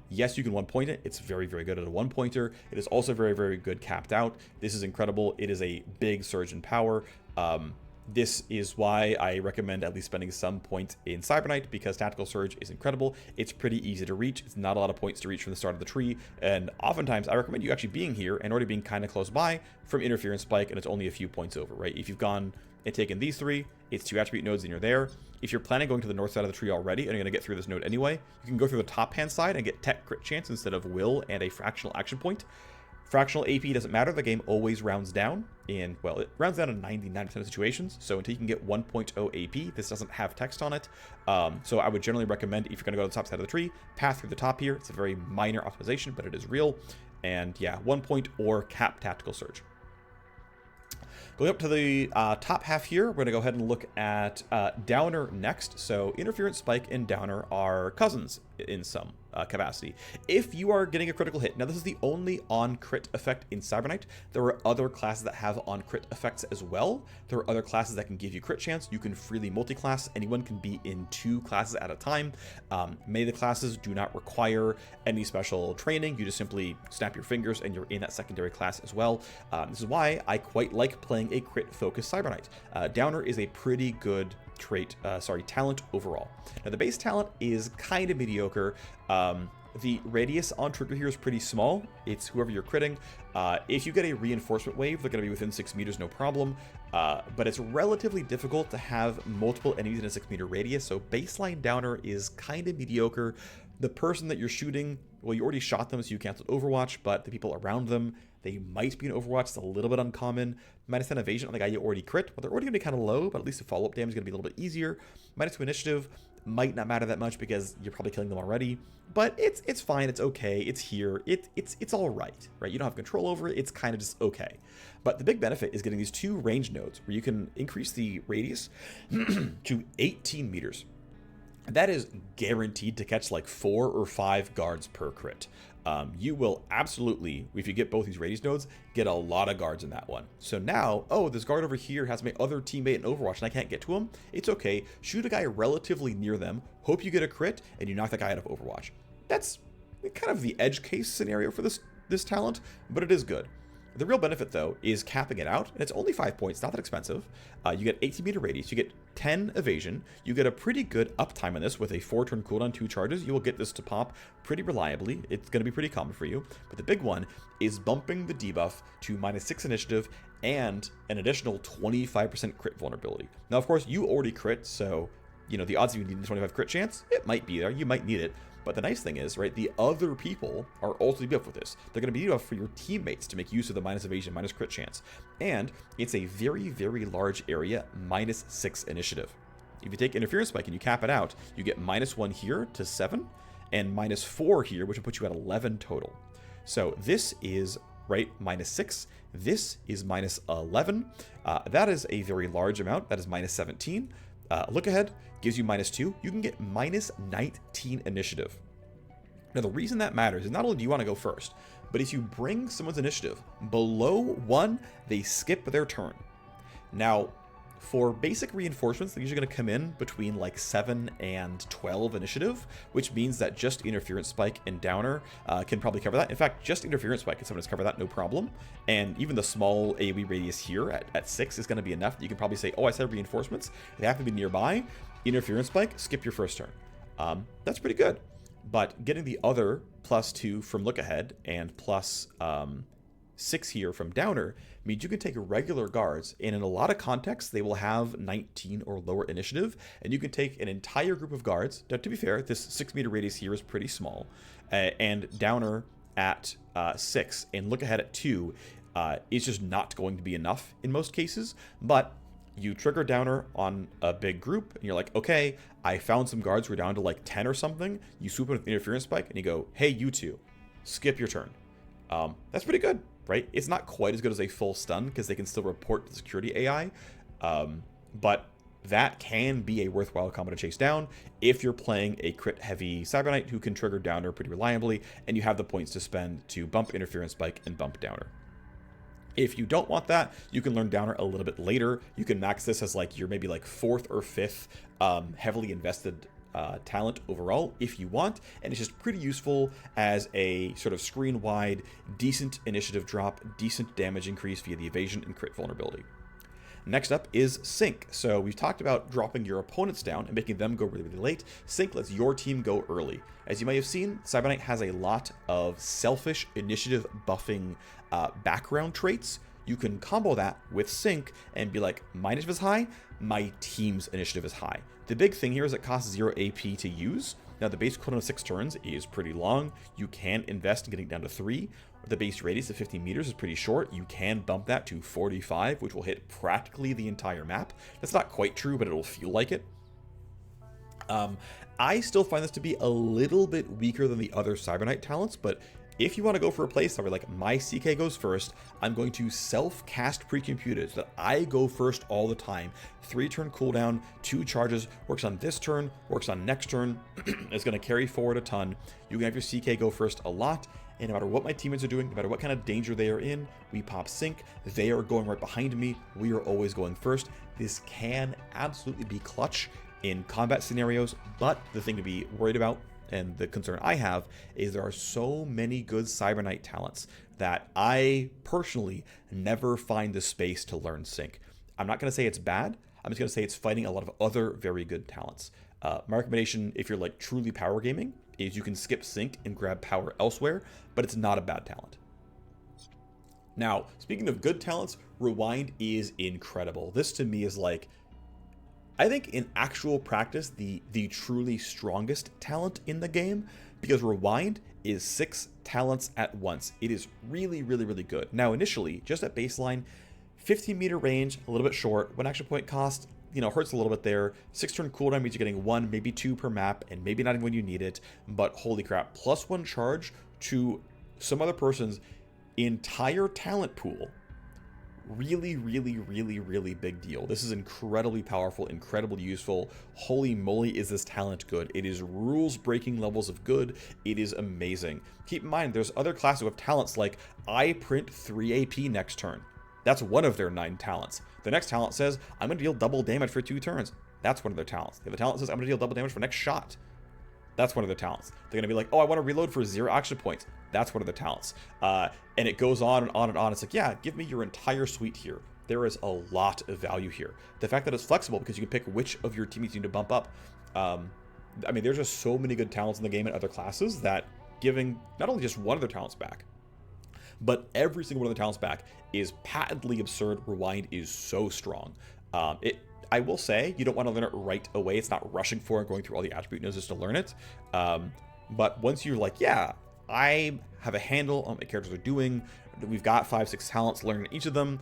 Yes, you can one point it. It's very, very good at a one pointer. It is also very, very good capped out. This is incredible. It is a big surge in power. This is why I recommend at least spending some points in Cybernetic, because Tactical Surge is incredible. It's pretty easy to reach. It's not a lot of points to reach from the start of the tree, and oftentimes I recommend you actually being here and already being kind of close by from Interference Spike, and it's only a few points over, right? If you've gone and taken these three, it's 2 attribute nodes and you're there. If you're planning going to the north side of the tree already and you're going to get through this node anyway, you can go through the top hand side and get Tech Crit Chance instead of Will and a Fractional Action Point. Fractional AP doesn't matter. The game always rounds down in, well, it rounds down in 99% of situations. So until you can get 1.0 AP, this doesn't have text on it. So I would generally recommend, if you're going to go to the top side of the tree, path through the top here. It's a very minor optimization, but it is real. And yeah, 1 point or cap Tactical Surge. Going up to the top half here, we're going to go ahead and look at Downer next. So Interference Spike and Downer are cousins in some capacity. If you are getting a critical hit, now this is the only on-crit effect in Cybernetic. There are other classes that have on-crit effects as well. There are other classes that can give you crit chance. You can freely multi-class. Anyone can be in 2 classes at a time. Many of the classes do not require any special training. You just simply snap your fingers and you're in that secondary class as well. This is why I quite like playing a crit-focused Cybernetic. Downer is a pretty good talent overall. Now the base talent is kind of mediocre. The radius on trigger here is pretty small. It's whoever you're critting. If you get a reinforcement wave, they're going to be within 6 meters, no problem. But it's relatively difficult to have multiple enemies in a 6 meter radius, so baseline Downer is kind of mediocre. The person that you're shooting, well, you already shot them, so you canceled Overwatch, but the people around them, they might be in Overwatch. It's a little bit uncommon. -10 evasion on the guy you already crit. Well, they're already going to be kind of low, but at least the follow-up damage is going to be a little bit easier. -2 initiative might not matter that much because you're probably killing them already, but it's fine. It's okay. It's here. It's all right, right? You don't have control over it. It's kind of just okay. But the big benefit is getting these 2 range nodes where you can increase the radius to 18 meters. That is guaranteed to catch like 4 or 5 guards per crit. You will absolutely, if you get both these radius nodes, get a lot of guards in that one. So now, oh, this guard over here has my other teammate in Overwatch and I can't get to him. It's okay. Shoot a guy relatively near them. Hope you get a crit and you knock the guy out of Overwatch. That's kind of the edge case scenario for this talent, but it is good. The real benefit, though, is capping it out, and it's only 5 points, not that expensive. You get 18 meter radius, you get 10 evasion, you get a pretty good uptime on this with a 4-turn cooldown, 2 charges. You will get this to pop pretty reliably. It's going to be pretty common for you. But the big one is bumping the debuff to -6 initiative and an additional 25% crit vulnerability. Now, of course, you already crit, so, you know, the odds of you needing a 25 crit chance, it might be there. You might need it. But the nice thing is, right, the other people are also debuffed with this. They're going to be debuffed for your teammates to make use of the minus evasion, minus crit chance. And it's a very, very large area, -6 initiative. If you take Interference Spike and you cap it out, you get -1 here to 7, and -4 here, which will put you at 11 total. So this is, right, -6. This is -11. That is a very large amount. That is -17. Lookahead gives you -2. You can get -19 initiative. Now, the reason that matters is not only do you want to go first, but if you bring someone's initiative below 1, they skip their turn. Now, for basic reinforcements, they're usually going to come in between like 7 and 12 initiative, which means that just Interference Spike and Downer can probably cover that. In fact, just Interference Spike can sometimes cover that, no problem. And even the small AoE radius here at 6 is going to be enough. You can probably say, oh, I said reinforcements. They have to be nearby. Interference Spike, skip your first turn. That's pretty good. But getting the other +2 from Lookahead and plus 6 here from Downer means you can take regular guards, and in a lot of contexts, they will have 19 or lower initiative, and you can take an entire group of guards. Now, to be fair, this 6 meter radius here is pretty small, and Downer at 6 and Lookahead at 2 is just not going to be enough in most cases, but you trigger Downer on a big group, and you're like, okay, I found some guards who are down to like 10 or something. You swoop in with Interference Spike, and you go, hey, you two, skip your turn. That's pretty good, right? It's not quite as good as a full stun because they can still report the security AI, but that can be a worthwhile combo to chase down if you're playing a crit-heavy Cybernetic who can trigger Downer pretty reliably, and you have the points to spend to bump Interference Spike and bump Downer. If you don't want that, you can learn Downer a little bit later. You can max this as like your maybe like 4th or 5th heavily invested talent overall if you want, and it's just pretty useful as a sort of screen-wide, decent initiative drop, decent damage increase via the evasion and crit vulnerability. Next up is Sync. So we've talked about dropping your opponents down and making them go really, really late. Sync lets your team go early. As you may have seen, Cybernetic has a lot of selfish initiative buffing background traits. You can combo that with Sync and be like, my initiative is high, my team's initiative is high. The big thing here is it costs 0 AP to use. Now the base cooldown of 6 turns is pretty long. You can invest in getting down to 3. The base radius of 50 meters is pretty short. You can bump that to 45, which will hit practically the entire map. That's not quite true, but it'll feel like it. I still find this to be a little bit weaker than the other Cyberknight talents, but if you want to go for a play style where like my CK goes first, I'm going to self-cast Precomputed so that I go first all the time. 3-turn cooldown, 2 charges, works on this turn, works on next turn. It's going to carry forward a ton. You can have your CK go first a lot, and no matter what my teammates are doing, no matter what kind of danger they are in, we pop Sync. They are going right behind me. We are always going first. This can absolutely be clutch in combat scenarios, but the thing to be worried about, and the concern I have, is there are so many good Cyberknight talents that I personally never find the space to learn Sync. I'm not going to say it's bad. I'm just going to say it's fighting a lot of other very good talents. My recommendation, if you're like truly power gaming, is you can skip Sync and grab power elsewhere, but it's not a bad talent. Now, speaking of good talents, Rewind is incredible. This to me is like, I think in actual practice, the truly strongest talent in the game, because Rewind is 6 talents at once. It is really, really, really good. Now, initially, just at baseline, 15-meter range, a little bit short. 1 action point cost, hurts a little bit there. 6-turn cooldown means you're getting 1, maybe 2 per map, and maybe not even when you need it. But holy crap, +1 charge to some other person's entire talent pool. Really, really, really, really big deal. This is incredibly powerful, incredibly useful. Holy moly, is this talent good. It is rules-breaking levels of good. It is amazing. Keep in mind, there's other classes with talents like I print 3 AP next turn. That's one of their 9 talents. The next talent says, I'm going to deal double damage for 2 turns. That's one of their talents. The other talent says, I'm going to deal double damage for next shot. That's one of their talents. They're going to be like, oh, I want to reload for 0 action points. That's one of their talents. And it goes on and on and on. It's like, yeah, give me your entire suite here. There is a lot of value here. The fact that it's flexible because you can pick which of your teammates you need to bump up. I mean, there's just so many good talents in the game and other classes that giving not only just one of their talents back, but every single one of the talents back is patently absurd. Rewind is so strong. I will say, you don't want to learn it right away. It's not rushing for and going through all the attribute noses to learn it. But once you're like, yeah, I have a handle on what my characters are doing, we've got 5-6 talents, learning each of them,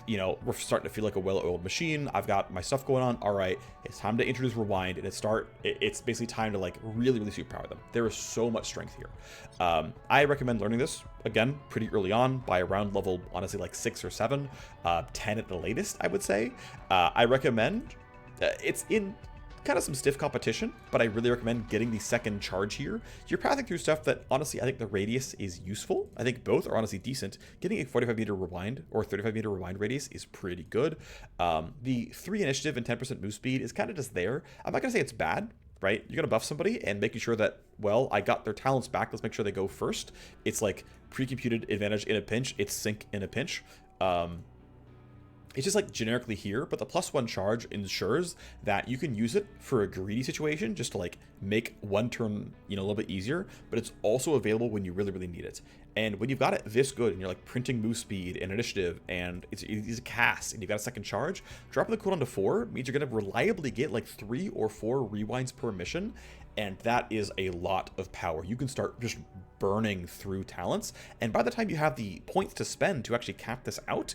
we're starting to feel like a well-oiled machine. I've got my stuff going on. All right, it's time to introduce Rewind, and it's basically time to like really, really superpower them. There is so much strength here. I recommend learning this, again, pretty early on, by around level, honestly, like 6 or 7, 10 at the latest, I would say. I recommend, it's in kind of some stiff competition, but I really recommend getting the second charge here. You're pathing through stuff that, honestly, I think the radius is useful. I think both are honestly decent. Getting a 45-meter rewind or 35-meter rewind radius is pretty good. The 3 initiative and 10% move speed is kind of just there. I'm not going to say it's bad, right? You're going to buff somebody and making sure that, well, I got their talents back. Let's make sure they go first. It's like Precomputed advantage in a pinch. It's Sync in a pinch. It's just like generically here, but the +1 charge ensures that you can use it for a greedy situation, just to like make one turn, a little bit easier, but it's also available when you really, really need it. And when you've got it this good and you're like printing move speed and initiative and it's a cast and you've got a second charge, dropping the cooldown to 4 means you're going to reliably get like 3 or 4 rewinds per mission. And that is a lot of power. You can start just burning through talents. And by the time you have the points to spend to actually cap this out,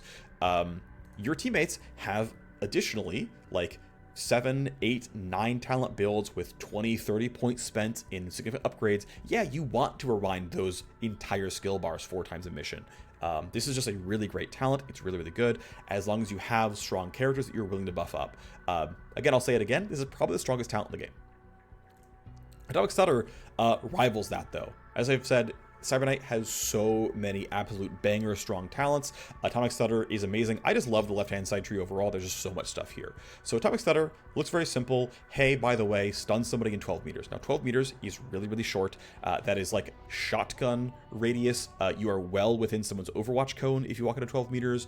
your teammates have additionally like 7, 8, 9 talent builds with 20, 30 points spent in significant upgrades. Yeah, you want to rewind those entire skill bars 4 times a mission. This is just a really great talent. It's really, really good as long as you have strong characters that you're willing to buff up. Again, I'll say it again. This is probably the strongest talent in the game. Atomic Stutter rivals that though. As I've said, Cybernetic has so many absolute banger strong talents. Atomic Stutter is amazing. I just love the left-hand side tree overall. There's just so much stuff here. So Atomic Stutter looks very simple. Hey, by the way, stun somebody in 12 meters. Now, 12 meters is really, really short. That is like shotgun radius. You are well within someone's Overwatch cone if you walk into 12 meters.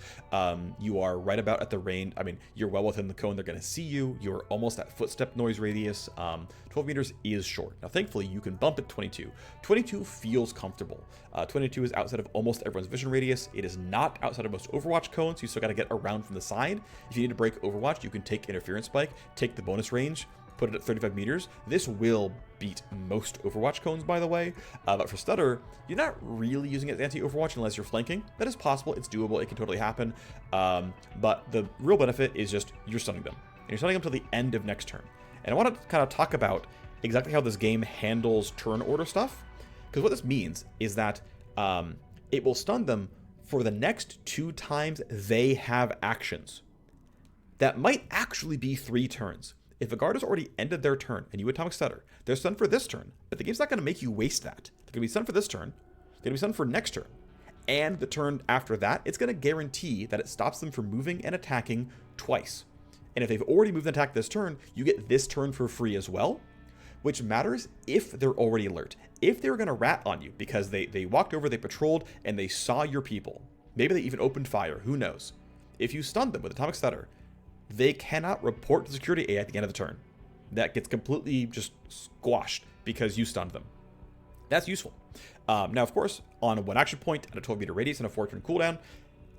You are right about at the range. I mean, you're well within the cone. They're going to see you. You're almost at footstep noise radius. 12 meters is short. Now, thankfully, you can bump it 22. 22 feels comfortable. 22 is outside of almost everyone's vision radius. It is not outside of most Overwatch cones. You still got to get around from the side. If you need to break Overwatch, you can take Interference Spike, take the bonus range, put it at 35 meters. This will beat most Overwatch cones, by the way. But for Stutter, you're not really using it as anti-Overwatch unless you're flanking. That is possible. It's doable. It can totally happen. But the real benefit is just you're stunning them. And you're stunning them till the end of next turn. And I want to kind of talk about exactly how this game handles turn order stuff. Because what this means is that it will stun them for the next 2 times they have actions. That might actually be 3 turns. If a guard has already ended their turn and you Atomic Stutter, they're stunned for this turn, but the game's not going to make you waste that. They're going to be stunned for this turn, they're going to be stunned for next turn, and the turn after that, it's going to guarantee that it stops them from moving and attacking twice. And if they've already moved and attacked this turn, you get this turn for free as well, which matters if they're already alert. If they're going to rat on you because they walked over, they patrolled, and they saw your people, maybe they even opened fire, who knows. If you stun them with Atomic Stutter, they cannot report to security A at the end of the turn. That gets completely just squashed because you stunned them. That's useful. Now, of course, on a 1 action point at a 12 meter radius and a 4 turn cooldown,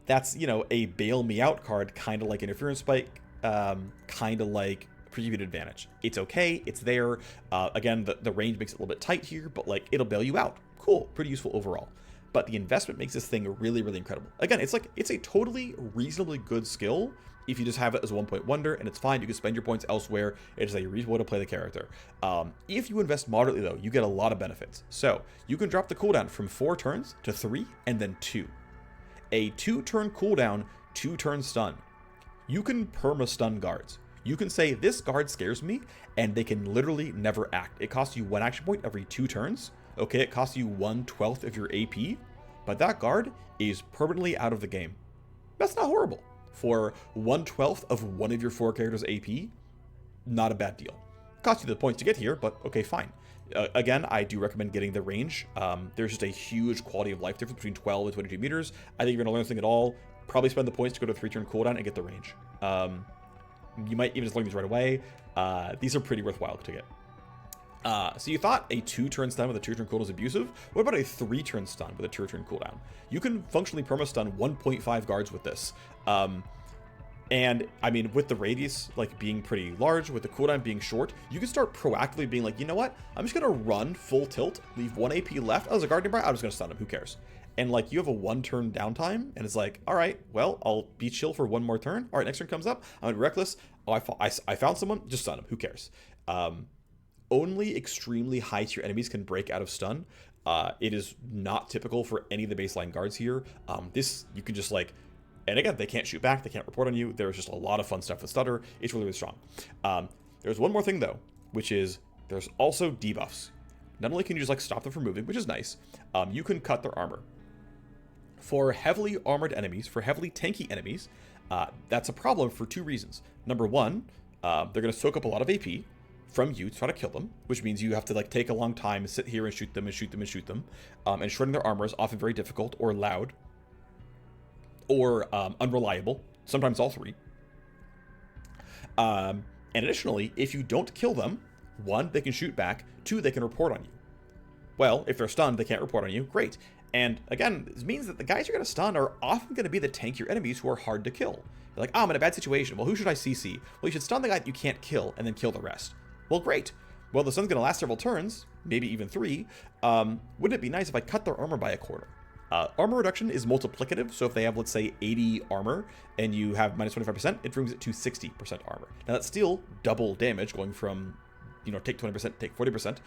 that's, you know, a bail me out card, kind of like Interference Spike, kind of like Precomputed advantage. It's okay, it's there. Again, the range makes it a little bit tight here, but like it'll bail you out. Cool, pretty useful overall. But the investment makes this thing really, really incredible. Again, it's a totally reasonably good skill if you just have it as a 1-point wonder, and it's fine. You can spend your points elsewhere. It is a reasonable way to play the character. If you invest moderately, though, you get a lot of benefits. So you can drop the cooldown from 4 turns to 3 and then 2. A 2-turn cooldown, 2-turn stun. You can perma-stun guards. You can say, this guard scares me, and they can literally never act. It costs you 1 action point every 2 turns. Okay, it costs you 1/12 of your AP, but that guard is permanently out of the game. That's not horrible. For 1/12 of one of your 4 characters' AP, not a bad deal. Costs you the points to get here, but okay, fine. Again, I do recommend getting the range. There's just a huge quality of life difference between 12 and 22 meters. I think you're going to learn something at all. Probably spend the points to go to a 3-turn cooldown and get the range. You might even just learn these right away. These are pretty worthwhile to get. So you thought a 2-turn stun with a 2-turn cooldown is abusive? What about a 3-turn stun with a 2-turn cooldown? You can functionally perma-stun 1.5 guards with this. And I mean, with the radius like being pretty large, with the cooldown being short, you can start proactively being like, you know what? I'm just gonna run full tilt, leave 1 AP left. Oh, there's a guard nearby. I'm just gonna stun him. Who cares? And like you have a 1-turn downtime, and it's like, all right, well, I'll be chill for 1 more turn. All right, next turn comes up. I'm reckless. Oh, I found someone. Just stun him. Who cares? Only extremely high tier enemies can break out of stun. It is not typical for any of the baseline guards here. This you can just like, and again, they can't shoot back. They can't report on you. There's just a lot of fun stuff with Stutter. It's really, really strong. There's one more thing though, which is there's also debuffs. Not only can you just like stop them from moving, which is nice, you can cut their armor. For heavily armored enemies, for heavily tanky enemies, that's a problem for 2 reasons. Number 1, they're going to soak up a lot of AP from you to try to kill them, which means you have to like take a long time and sit here and shoot them and shoot them and shoot them. And shredding their armor is often very difficult or loud or unreliable, sometimes all 3. And additionally, if you don't kill them, 1, they can shoot back, 2, they can report on you. Well, if they're stunned, they can't report on you. Great. And again, this means that the guys you're going to stun are often going to be the tankier enemies who are hard to kill. You're like, oh, I'm in a bad situation. Well, who should I CC? Well, you should stun the guy that you can't kill and then kill the rest. Well, great. Well, the stun's going to last several turns, maybe even 3. Wouldn't it be nice if I cut their armor by a quarter? Armor reduction is multiplicative, so if they have, let's say, 80 armor and you have minus 25%, it brings it to 60% armor. Now, that's still double damage, going from, you know, take 20%, take 40%.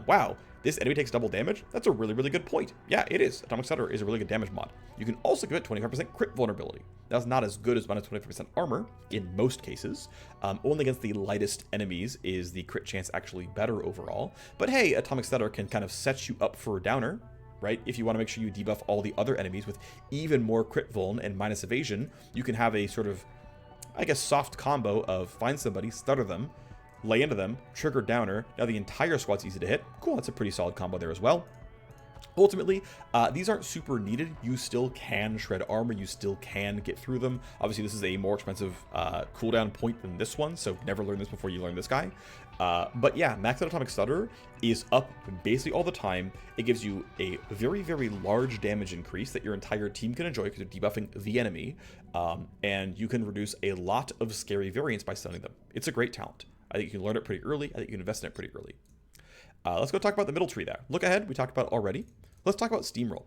Wow, this enemy takes double damage? That's a really, really good point. Yeah, it is. Atomic Stutter is a really good damage mod. You can also give it 25% crit vulnerability. That's not as good as minus 25% armor in most cases. Only against the lightest enemies is the crit chance actually better overall. But hey, Atomic Stutter can kind of set you up for a downer. right? If you want to make sure you debuff all the other enemies with even more crit vuln and minus evasion, you can have a sort of, I guess, soft combo of find somebody, stutter them, lay into them, trigger downer. Now the entire squad's easy to hit. Cool, that's a pretty solid combo there as well. Ultimately, these aren't super needed. You still can shred armor. You still can get through them. Obviously, this is a more expensive cooldown point than this one, so never learn this before you learn this guy. But yeah, Maxed Out Atomic Stutter is up basically all the time. It gives you a very, very large damage increase that your entire team can enjoy because you're debuffing the enemy, and you can reduce a lot of scary variants by stunning them. It's a great talent. I think you can learn it pretty early. I think you can invest in it pretty early. Let's go talk about the middle tree there. Lookahead, we talked about already. Let's talk about Steamroll.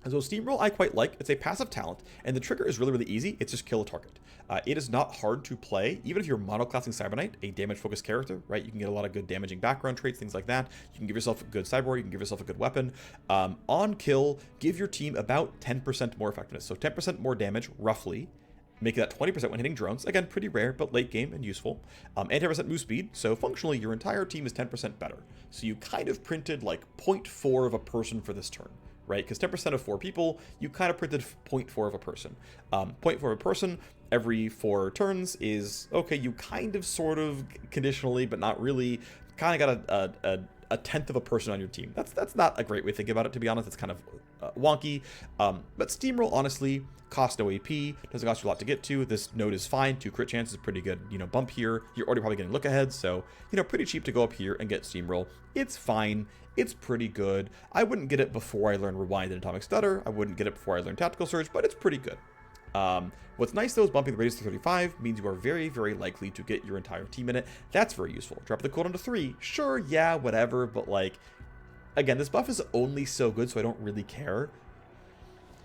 And so Steamroll I quite like. It's a passive talent, and the trigger is really, really easy. It's just kill a target. It is not hard to play, even if you're monoclassing Cyberknight, a damage-focused character, right? You can get a lot of good damaging background traits, things like that. You can give yourself a good cyborg, you can give yourself a good weapon. On kill, give your team about 10% more effectiveness. So 10% more damage, roughly. Make that 20% when hitting drones. Again, pretty rare, but late game and useful. And 10% move speed, so functionally your entire team is 10% better. So you kind of printed like 0.4 of a person for this turn, right? Because 10% of 4 people, you kind of printed 0.4 of a person. 0.4 of a person every 4 turns is, okay, you kind of, sort of, conditionally, but not really, kind of got a tenth of a person on your team. That's not a great way to think about it, to be honest. It's kind of wonky. But Steamroll, honestly, costs no AP, doesn't cost you a lot to get to. This node is fine. 2 crit chances is a pretty good, bump here. You're already probably getting Lookahead, so, pretty cheap to go up here and get Steamroll. It's fine. It's pretty good. I wouldn't get it before I learned Rewind and Atomic Stutter. I wouldn't get it before I learned Tactical Surge, but it's pretty good. What's nice though is bumping the radius to 35 means you are very, very likely to get your entire team in it. That's very useful. Drop the cooldown to 3. Sure, yeah, whatever, but like, again, this buff is only so good, so I don't really care.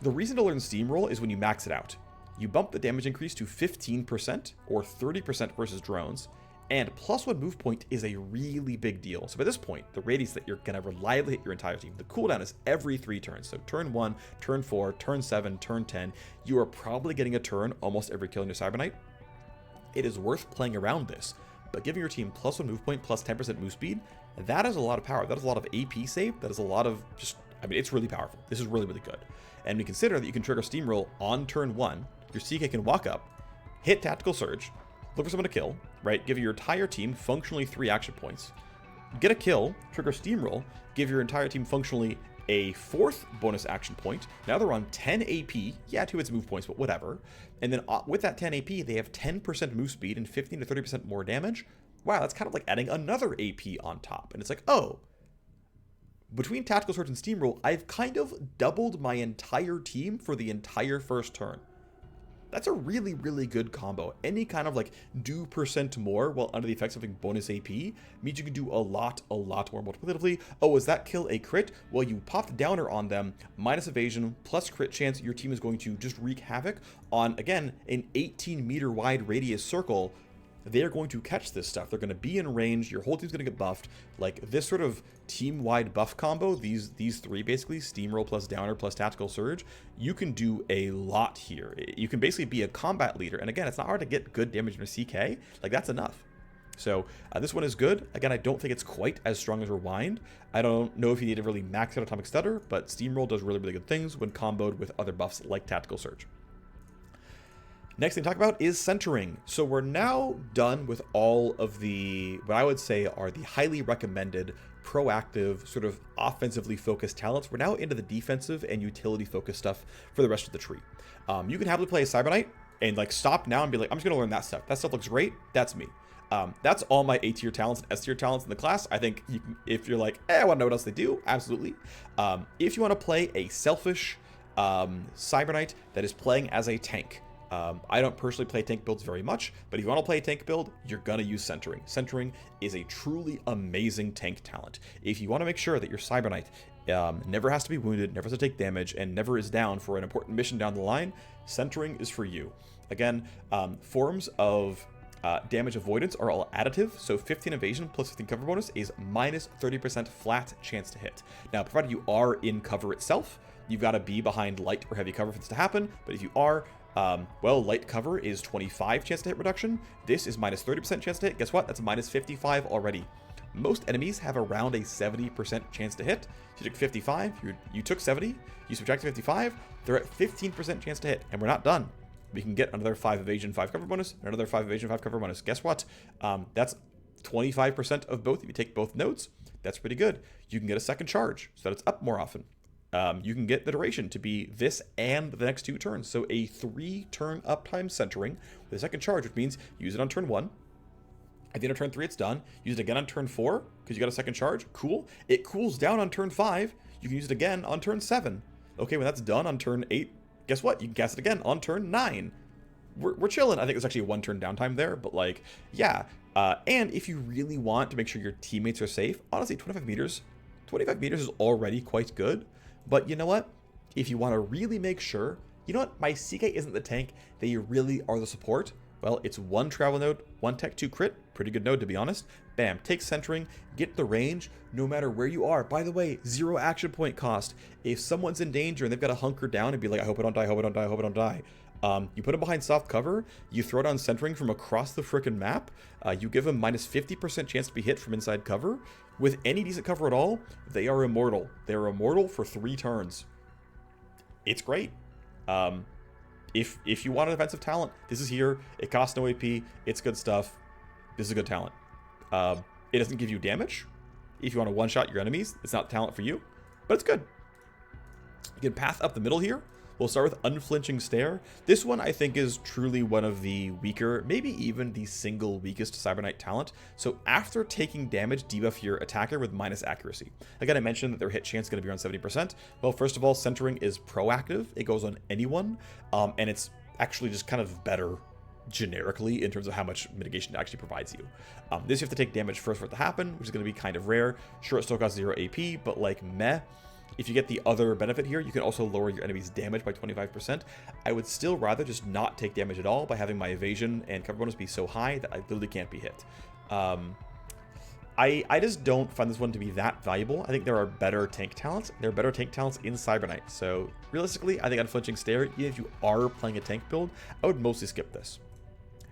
The reason to learn Steamroll is when you max it out. You bump the damage increase to 15% or 30% versus drones, and +1 move point is a really big deal. So by this point, the radius that you're going to reliably hit your entire team, the cooldown is every 3 turns. So turn 1, turn 4, turn 7, turn 10. You are probably getting a turn almost every kill in your Cyberknight. It is worth playing around this, but giving your team +1 move point plus 10% move speed, that is a lot of power. That is a lot of AP save. That is a lot of just, it's really powerful. This is really, really good. And we consider that you can trigger Steamroll on turn 1. Your CK can walk up, hit Tactical Surge, look for someone to kill, right? Give your entire team functionally 3 action points. Get a kill, trigger Steamroll, give your entire team functionally a 4th bonus action point. Now they're on 10 AP. Yeah, 2 hits move points, but whatever. And then with that 10 AP, they have 10% move speed and 15 to 30% more damage. Wow, that's kind of like adding another AP on top. And it's like, oh, between Tactical Surge and Steamroll, I've kind of doubled my entire team for the entire first turn. That's a really, really good combo. Any kind of like do % more while under the effects of having bonus AP means you can do a lot more multiplicatively. Oh, is that kill a crit? Well, you popped downer on them, minus evasion, plus crit chance. Your team is going to just wreak havoc on, again, an 18-meter wide radius circle. They're going to catch this stuff. They're going to be in range. Your whole team's going to get buffed. Like this sort of team-wide buff combo, these 3 basically, Steamroll plus Downer plus Tactical Surge, you can do a lot here. You can basically be a combat leader. And again, it's not hard to get good damage in a CK. Like that's enough. So this one is good. Again, I don't think it's quite as strong as Rewind. I don't know if you need to really max out Atomic Stutter, but Steamroll does really, really good things when comboed with other buffs like Tactical Surge. Next thing to talk about is centering. So we're now done with all of the, what I would say are the highly recommended, proactive, sort of offensively focused talents. We're now into the defensive and utility focused stuff for the rest of the tree. You can happily play a Cyberknight and like stop now and be like, I'm just gonna learn that stuff. That stuff looks great. That's me. That's all my A tier talents and S tier talents in the class. I think you can, if you're like, I want to know what else they do, absolutely. If you want to play a selfish Cyberknight that is playing as a tank, I don't personally play tank builds very much, but if you want to play a tank build, you're going to use centering. Centering is a truly amazing tank talent. If you want to make sure that your Cyberknight never has to be wounded, never has to take damage, and never is down for an important mission down the line, centering is for you. Again, forms of damage avoidance are all additive, so 15 evasion plus 15 cover bonus is minus 30% flat chance to hit. Now, provided you are in cover itself, you've got to be behind light or heavy cover for this to happen, but if you are, well, light cover is 25 chance to hit reduction. This is minus 30% chance to hit. Guess what? That's minus 55 already. Most enemies have around a 70% chance to hit. You took 55, you took 70, you subtracted 55, they're at 15% chance to hit, and we're not done. We can get another 5 evasion, 5 cover bonus, and another 5 evasion, 5 cover bonus. Guess what? That's 25% of both. If you take both nodes, that's pretty good. You can get a second charge, so that it's up more often. You can get the duration to be this and the next 2 turns. So a 3-turn uptime centering with a second charge, which means use it on turn 1. At the end of turn 3, it's done. Use it again on turn 4 because you got a second charge. Cool. It cools down on turn 5. You can use it again on turn 7. Okay, when that's done on turn 8, guess what? You can cast it again on turn 9. We're chilling. I think there's actually a 1-turn downtime there, but like, yeah. And if you really want to make sure your teammates are safe, honestly, 25 meters is already quite good. But you know what? If you want to really make sure, you know what? My CK isn't the tank. They really are the support. Well, it's 1 travel node, 1 tech, 2 crit. Pretty good node, to be honest. Bam, take centering, get the range, no matter where you are. By the way, 0 action point cost. If someone's in danger and they've got to hunker down and be like, I hope I don't die, I hope I don't die, I hope I don't die. You put them behind soft cover, you throw down centering from across the frickin' map, you give them minus 50% chance to be hit from inside cover. With any decent cover at all, they are immortal. They're immortal for 3 turns. It's great. If you want an offensive talent, this is here. It costs no AP. It's good stuff. This is a good talent. It doesn't give you damage. If you want to one-shot your enemies, it's not talent for you, but it's good. You can path up the middle here. We'll start with Unflinching Stare. This one I think is truly one of the weaker, maybe even the single weakest Cybernetic talent. So after taking damage, debuff your attacker with minus accuracy. Again, I mentioned that their hit chance is going to be around 70%. Well, first of all, centering is proactive. It goes on anyone, and it's actually just kind of better generically in terms of how much mitigation it actually provides you. This you have to take damage first for it to happen, which is going to be kind of rare. Sure, it still costs 0 AP, but like meh. If you get the other benefit here, you can also lower your enemy's damage by 25%. I would still rather just not take damage at all by having my evasion and cover bonus be so high that I literally can't be hit. I just don't find this one to be that valuable. I think there are better tank talents. There are better tank talents in Cybernetic. So realistically, I think Unflinching Stare, even if you are playing a tank build, I would mostly skip this.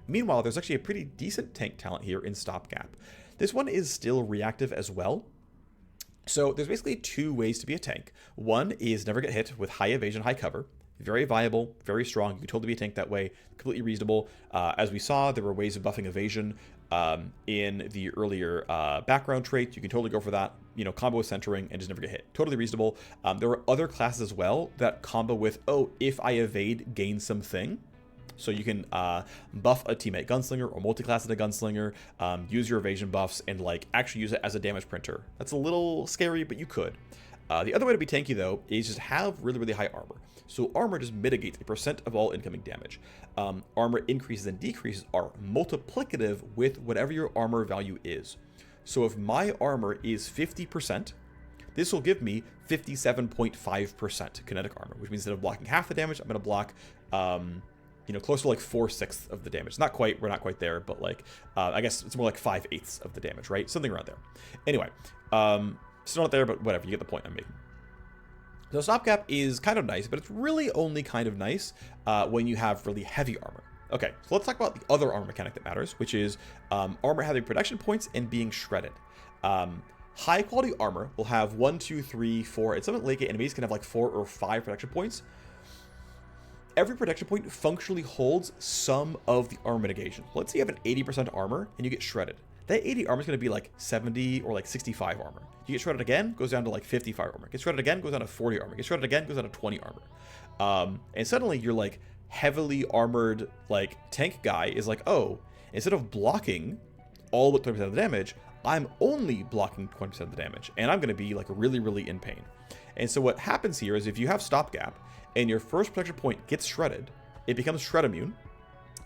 Meanwhile, there's actually a pretty decent tank talent here in Stopgap. This one is still reactive as well. So there's basically 2 ways to be a tank. One is never get hit with high evasion, high cover. Very viable, very strong. You can totally be a tank that way. Completely reasonable. As we saw, there were ways of buffing evasion in the earlier background trait. You can totally go for that. You know, combo with centering and just never get hit. Totally reasonable. There were other classes as well that combo with, oh, if I evade, gain something. So you can buff a teammate gunslinger or multi-class it a gunslinger, use your evasion buffs, and like actually use it as a damage printer. That's a little scary, but you could. The other way to be tanky though is just have really, really high armor. So armor just mitigates a percent of all incoming damage. Armor increases and decreases are multiplicative with whatever your armor value is. So if my armor is 50%, this will give me 57.5% kinetic armor, which means instead of blocking half the damage, I'm going to block you know, close to like 4/6 of the damage. Not quite, we're not quite there, but like, I guess it's more like 5/8 of the damage, right? Something around there. Anyway, still not there, but whatever, you get the point I'm making. So Stopgap is kind of nice, but it's really only kind of nice when you have really heavy armor. Okay, so let's talk about the other armor mechanic that matters, which is armor having protection points and being shredded. High quality armor will have 1, 2, 3, 4, and some late enemies can have like 4 or 5 protection points. Every protection point functionally holds some of the armor mitigation. Let's say you have an 80% armor and you get shredded. That 80 armor is going to be like 70 or like 65 armor. You get shredded again, goes down to like 55 armor. Get shredded again, goes down to 40 armor. Get shredded again, goes down to 20 armor. And suddenly you're like heavily armored like tank guy is like, oh, instead of blocking all but 20% of the damage, I'm only blocking 20% of the damage. And I'm going to be like really, really in pain. And so what happens here is if you have Stopgap, and your first protection point gets shredded, it becomes shred immune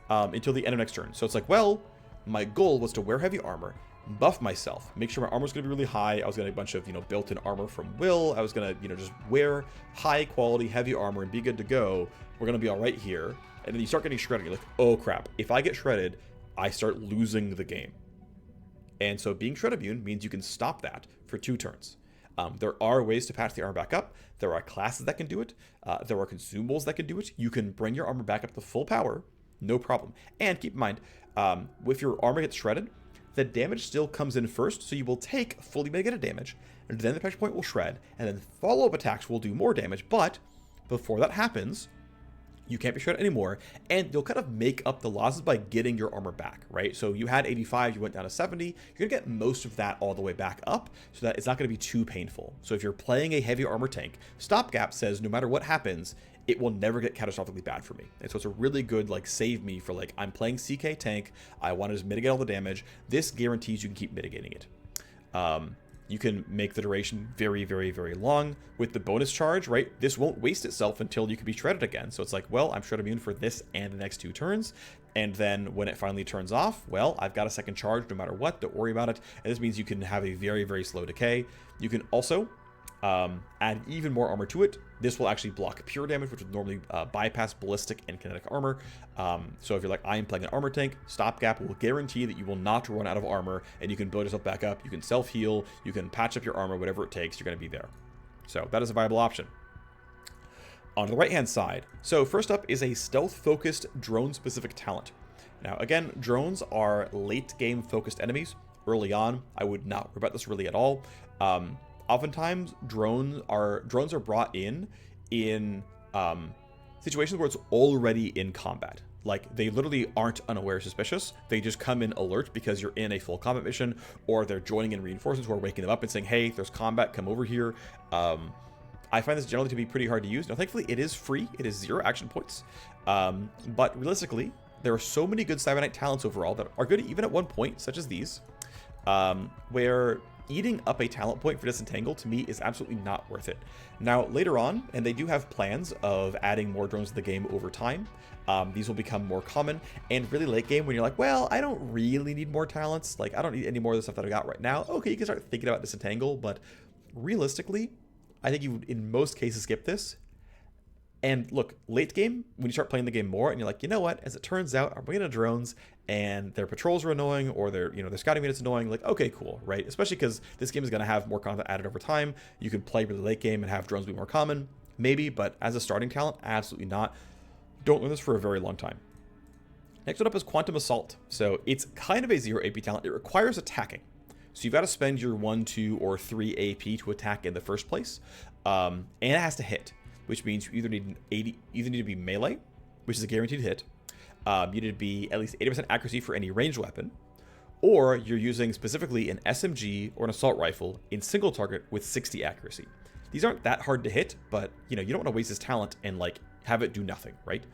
until the end of next turn. So it's like, well, my goal was to wear heavy armor, buff myself, make sure my armor's gonna be really high. I was gonna get a bunch of, you know, built-in armor from Will. I was gonna, you know, just wear high quality heavy armor and be good to go. We're gonna be all right here. And then you start getting shredded. You're like, oh crap, if I get shredded, I start losing the game. And so being shred immune means you can stop that for 2 turns. There are ways to patch the armor back up. There are classes that can do it. There are consumables that can do it. You can bring your armor back up to full power, no problem. And keep in mind, if your armor gets shredded, the damage still comes in first, so you will take fully mitigated damage, and then the pressure point will shred, and then follow-up attacks will do more damage, but before that happens, you can't be shredded anymore, and you'll kind of make up the losses by getting your armor back, right? So you had 85, you went down to 70, you're gonna get most of that all the way back up, so that it's not gonna be too painful. So if you're playing a heavy armor tank, Stopgap says no matter what happens, it will never get catastrophically bad for me. And so it's a really good, like, save me for, like, I'm playing CK tank, I want to just mitigate all the damage. This guarantees you can keep mitigating it. You can make the duration very, very, very long with the bonus charge, right? This won't waste itself until you can be shredded again. So it's like, well, I'm shred immune for this and the next 2 turns. And then when it finally turns off, well, I've got a second charge no matter what. Don't worry about it. And this means you can have a very, very slow decay. You can also add even more armor to it. This will actually block pure damage, which would normally bypass ballistic and kinetic armor. So if you're like, I'm playing an armor tank, Stopgap will guarantee that you will not run out of armor, and you can build yourself back up. You can self-heal, you can patch up your armor, whatever it takes, you're going to be there. So that is a viable option. On the right-hand side, so first up is a stealth-focused drone-specific talent. Now, again, drones are late-game focused enemies. Early on, I would not worry about this really at all. Oftentimes, drones are brought in situations where it's already in combat. Like, they literally aren't unaware suspicious. They just come in alert because you're in a full combat mission, or they're joining in reinforcements who are waking them up and saying, hey, there's combat, come over here. I find this generally to be pretty hard to use. Now, thankfully, it is free. It is 0 action points. But realistically, there are so many good Cybernetic talents overall that are good even at one point, such as these, where eating up a talent point for Disentangle to me is absolutely not worth it. Now, later on, and they do have plans of adding more drones to the game over time, these will become more common, and really late game when you're like, well, I don't really need more talents, like I don't need any more of the stuff that I got right now. Okay, you can start thinking about Disentangle, but realistically, I think you would in most cases skip this. And look, late game, when you start playing the game more and you're like, you know what, as it turns out, I'm bringing in drones and their patrols are annoying, or their scouting units annoying, like, okay, cool, right? Especially because this game is going to have more content added over time. You can play really late game and have drones be more common, maybe, but as a starting talent, absolutely not. Don't learn this for a very long time. Next one up is Quantum Assault. So it's kind of a 0 AP talent. It requires attacking. So you've got to spend your 1, 2, or 3 AP to attack in the first place, and it has to hit, which means you either need to be melee, which is a guaranteed hit. You need to be at least 80% accuracy for any ranged weapon, or you're using specifically an SMG or an assault rifle in single target with 60 accuracy. These aren't that hard to hit, but you don't want to waste this talent and like have it do nothing, right?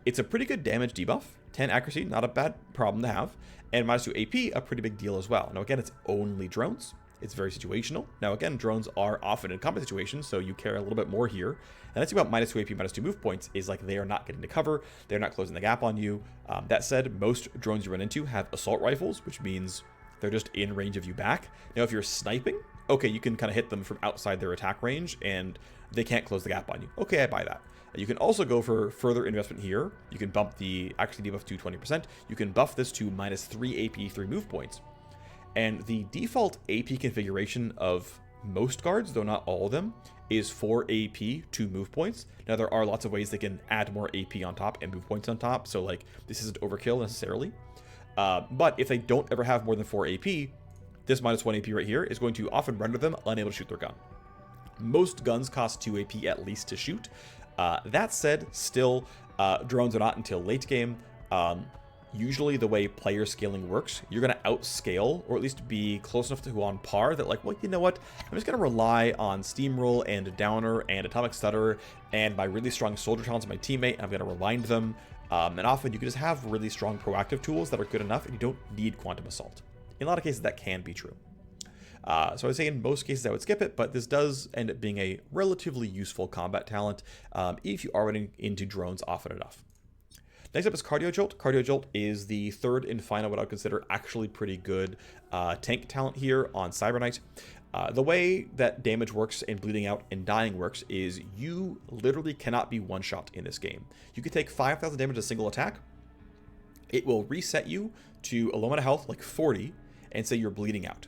It's a pretty good damage debuff. 10 accuracy, not a bad problem to have, and -2 AP, a pretty big deal as well. Now again, it's only drones. It's very situational. Now again, drones are often in combat situations, so you care a little bit more here. And that's about -2 AP, -2 move points, is like they are not getting to cover, they're not closing the gap on you. That said, most drones you run into have assault rifles, which means they're just in range of you back. Now if you're sniping, okay, you can kind of hit them from outside their attack range, and they can't close the gap on you. Okay, I buy that. You can also go for further investment here. You can bump the accuracy debuff to 20%. You can buff this to -3 AP, 3 move points. And the default AP configuration of most guards, though not all of them, is 4 AP, 2 move points. Now there are lots of ways they can add more AP on top and move points on top, so like this isn't overkill necessarily. But if they don't ever have more than 4 AP, this -1 AP right here is going to often render them unable to shoot their gun. Most guns cost 2 AP at least to shoot. That said, still, drones are not until late game. Usually the way player scaling works, you're going to outscale, or at least be close enough to on par that like, well, you know what, I'm just going to rely on Steamroll and Downer and Atomic Stutter and my really strong soldier talents of my teammate, and I'm going to remind them. And often you can just have really strong proactive tools that are good enough, and you don't need Quantum Assault. In a lot of cases, that can be true. So I would say in most cases I would skip it, but this does end up being a relatively useful combat talent if you are running into drones often enough. Next up is Cardio Jolt. Cardio Jolt is the third and final what I would consider actually pretty good tank talent here on Cyberknight. The way that damage works and bleeding out and dying works is you literally cannot be one-shot in this game. You can take 5,000 damage a single attack. It will reset you to a low amount of health, like 40, and say you're bleeding out.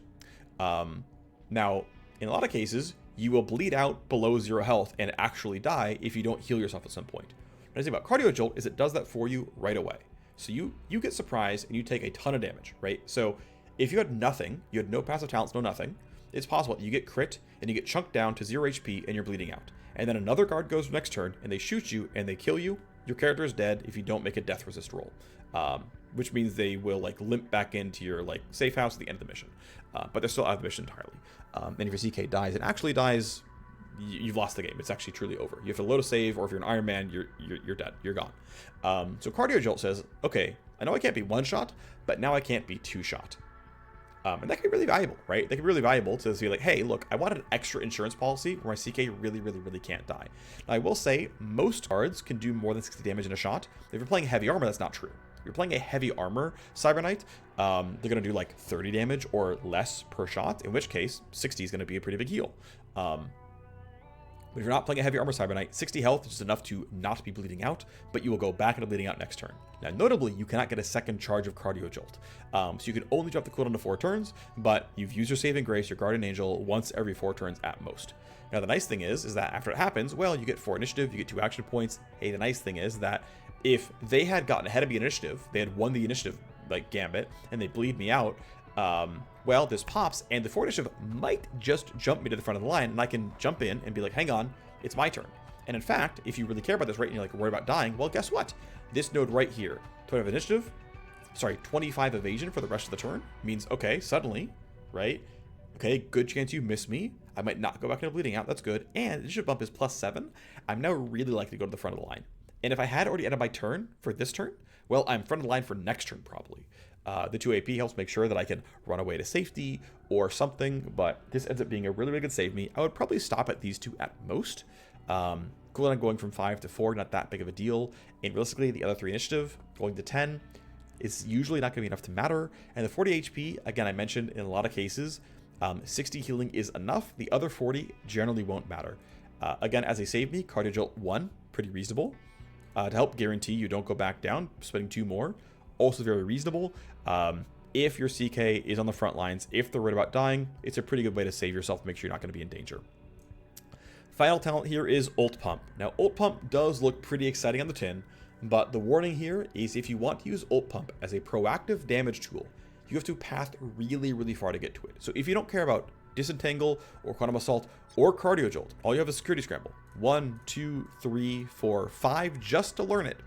Now, in a lot of cases, you will bleed out below 0 health and actually die if you don't heal yourself at some point. What I say about Cardio Jolt is it does that for you right away. So you get surprised and you take a ton of damage, right? So If you had nothing, you had no passive talents, no nothing, it's possible you get crit and you get chunked down to 0 HP and you're bleeding out. And then another guard goes next turn and they shoot you and they kill you. Your character is dead if you don't make a death resist roll, which means they will like limp back into your like safe house at the end of the mission, but they're still out of the mission entirely. And if your CK dies, it actually dies. You've lost the game. It's actually truly over. You have to load a save, or if you're an Iron Man, you're dead. You're gone. So Cardio Jolt says, okay, I know I can't be one shot, but now I can't be two shot. And that can be really valuable, right? That can be really valuable to say like, hey, look, I wanted an extra insurance policy where my CK really can't die. Now, I will say most cards can do more than 60 damage in a shot. If you're playing heavy armor, that's not true. If you're playing a heavy armor Cyber Knight, they're going to do like 30 damage or less per shot, in which case 60 is going to be a pretty big heal. But if you're not playing a heavy armor Cyber Knight, 60 health is just enough to not be bleeding out, but you will go back into bleeding out next turn. Now, notably, you cannot get a second charge of Cardio Jolt. So you can only drop the cooldown to 4 turns, but you've used your Saving Grace, your Guardian Angel, once every 4 turns at most. Now, the nice thing is that after it happens, well, you get 4 initiative, you get 2 action points. Hey, the nice thing is that if they had gotten ahead of me in initiative, they had won the initiative, like, gambit, and they bleed me out, well, this pops, and the 4 initiative might just jump me to the front of the line, and I can jump in and be like, hang on, it's my turn. And in fact, if you really care about this, right, and you're like worried about dying, well, guess what? This node right here, 25 initiative, sorry, 25 evasion for the rest of the turn, means, okay, suddenly, right, okay, good chance you miss me. I might not go back into bleeding out, that's good. And initiative bump is +7. I'm now really likely to go to the front of the line. And if I had already ended my turn for this turn, well, I'm front of the line for next turn, probably. The 2 AP helps make sure that I can run away to safety or something, but this ends up being a really good save me. I would probably stop at these 2 at most. Cooldown going from 5 to 4, not that big of a deal. And realistically, the other 3 initiative going to 10 is usually not going to be enough to matter. And the 40 HP, again, I mentioned in a lot of cases, 60 healing is enough. The other 40 generally won't matter. Again, as a save me, Cardio Jolt 1, pretty reasonable. To help guarantee you don't go back down, spending 2 more, also very reasonable. If your CK is on the front lines, if they're worried about dying, it's a pretty good way to save yourself, make sure you're not going to be in danger. Final talent here is Ult-Pump. Now, Ult-Pump does look pretty exciting on the tin, but the warning here is if you want to use Ult-Pump as a proactive damage tool, you have to path really far to get to it. So if you don't care about Disentangle or Quantum Assault or Cardio Jolt, all you have is Security Scramble. 1, 2, 3, 4, 5 just to learn it.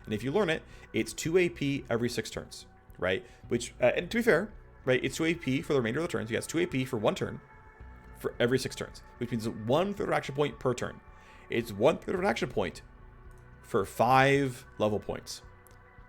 And if you learn it, it's 2 AP every 6 turns, right? Which, and to be fair, right, it's 2 AP for the remainder of the turns. You have 2 AP for 1 turn for every 6 turns, which means 1/3 of an action point per turn. It's 1/3 of an action point for 5 level points.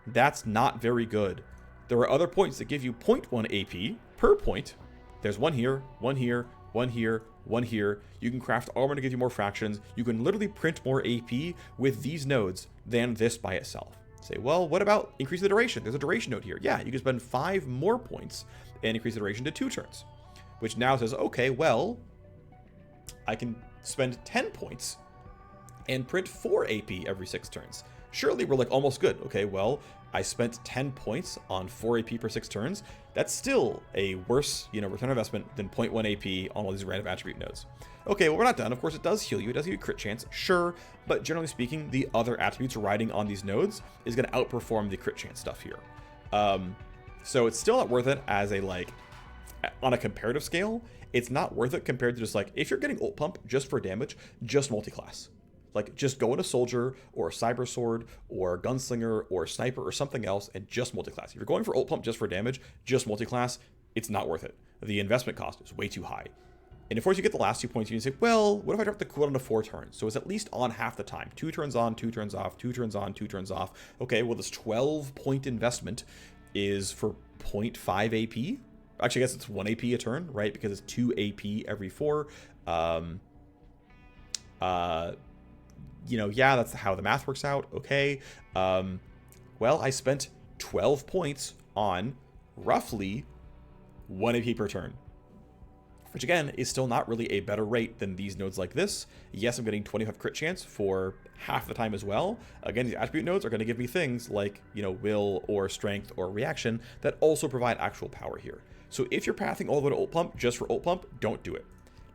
That's not very good. There are other points that give you 0.1 AP per point. There's 1 here, 1 here, 1 here, 1 here. You can craft armor to give you more fractions. You can literally print more AP with these nodes than this by itself. Say, well, what about increase the duration? There's a duration node here. Yeah, you can spend 5 more points and increase the duration to 2 turns. Which now says, okay, well, I can spend 10 points and print 4 AP every 6 turns. Surely we're like almost good. Okay, well, I spent 10 points on 4 AP per 6 turns. That's still a worse, return on investment than 0.1 AP on all these random attribute nodes. Okay, well, we're not done. Of course, it does heal you. It does give you a crit chance, sure. But generally speaking, the other attributes riding on these nodes is going to outperform the crit chance stuff here. So it's still not worth it as a, on a comparative scale. It's not worth it compared to just, if you're getting Ult-Pump just for damage, just multi-class. Just go into Soldier, or Cyber Sword, or Gunslinger, or Sniper, or something else, and just multi-class. If you're going for Ult-Pump just for damage, just multi-class, it's not worth it. The investment cost is way too high. And of course, you get the last 2 points, you can say, well, what if I drop the cooldown to 4 turns? So it's at least on half the time. 2 turns on, 2 turns off, 2 turns on, 2 turns off. Okay, well, this 12-point investment is for 0.5 AP. Actually, I guess it's 1 AP a turn, right? Because it's 2 AP every 4. Yeah, that's how the math works out. Okay. Well, I spent 12 points on roughly 1 AP per turn, which again is still not really a better rate than these nodes like this. Yes, I'm getting 25 crit chance for half the time as well. Again, these attribute nodes are going to give me things like, will or strength or reaction that also provide actual power here. So if you're pathing all the way to Ult-Pump just for Ult-Pump, don't do it.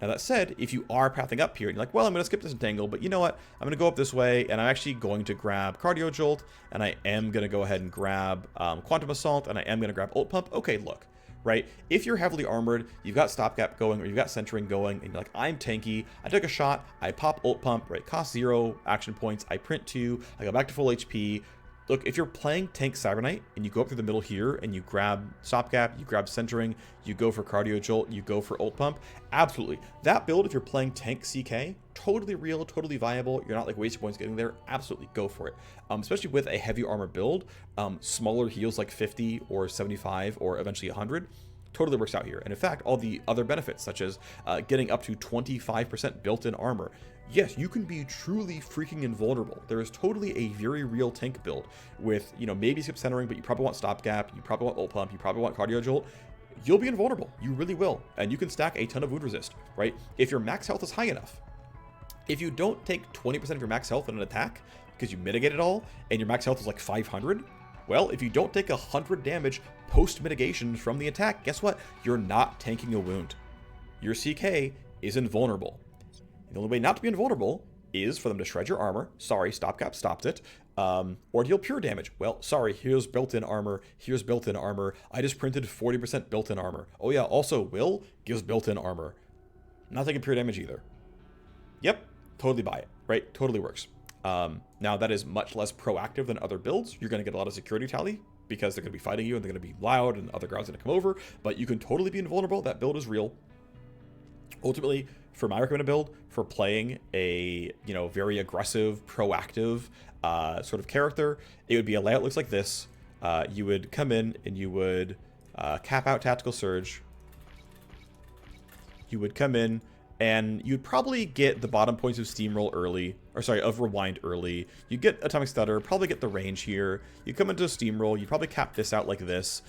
Now that said, if you are pathing up here and you're like, well, I'm going to skip Disentangle, but you know what? I'm going to go up this way and I'm actually going to grab Cardio Jolt, and I am going to go ahead and grab Quantum Assault, and I am going to grab Ult-Pump. Okay, look, right? If you're heavily armored, you've got Stopgap going, or you've got centering going, and you're like, I'm tanky, I took a shot, I pop Ult-Pump, right? Cost 0 action points, I print 2, I go back to full HP. Look, if you're playing tank Cyberknight and you go up through the middle here and you grab Stopgap, you grab centering, you go for cardio jolt, you go for Ult-Pump, absolutely. That build, if you're playing tank CK, totally real, totally viable. You're not like wasting points getting there. Absolutely go for it. Especially with a heavy armor build, smaller heals like 50 or 75 or eventually 100. Totally works out here. And in fact, all the other benefits, such as getting up to 25% built-in armor. Yes, you can be truly freaking invulnerable. There is totally a very real tank build with, you know, maybe skip centering, but you probably want Stopgap, you probably want Ult-Pump, you probably want cardio jolt. You'll be invulnerable. You really will. And you can stack a ton of wound resist, right? If your max health is high enough. If you don't take 20% of your max health in an attack because you mitigate it all and your max health is like 500, well, if you don't take 100 damage post-mitigation from the attack, guess what? You're not tanking a wound. Your CK is invulnerable. The only way not to be invulnerable is for them to shred your armor. Sorry, Stopgap stopped it. Or deal pure damage. Well, sorry, here's built-in armor. Here's built-in armor. I just printed 40% built-in armor. Oh yeah, also Will gives built-in armor. Not taking pure damage either. Yep, totally buy it, right? Totally works. Now that is much less proactive than other builds. You're going to get a lot of security tally because they're going to be fighting you and they're going to be loud and other guards are going to come over. But you can totally be invulnerable. That build is real. Ultimately, for my recommended build, for playing a, you know, very aggressive, proactive sort of character, it would be a layout looks like this. You would come in and you would cap out Tactical Surge. You would come in and you'd probably get the bottom points of Steamroll early, or sorry, of Rewind early. You get Atomic Stutter, probably get the range here. You come into Steamroll, you probably cap this out like this.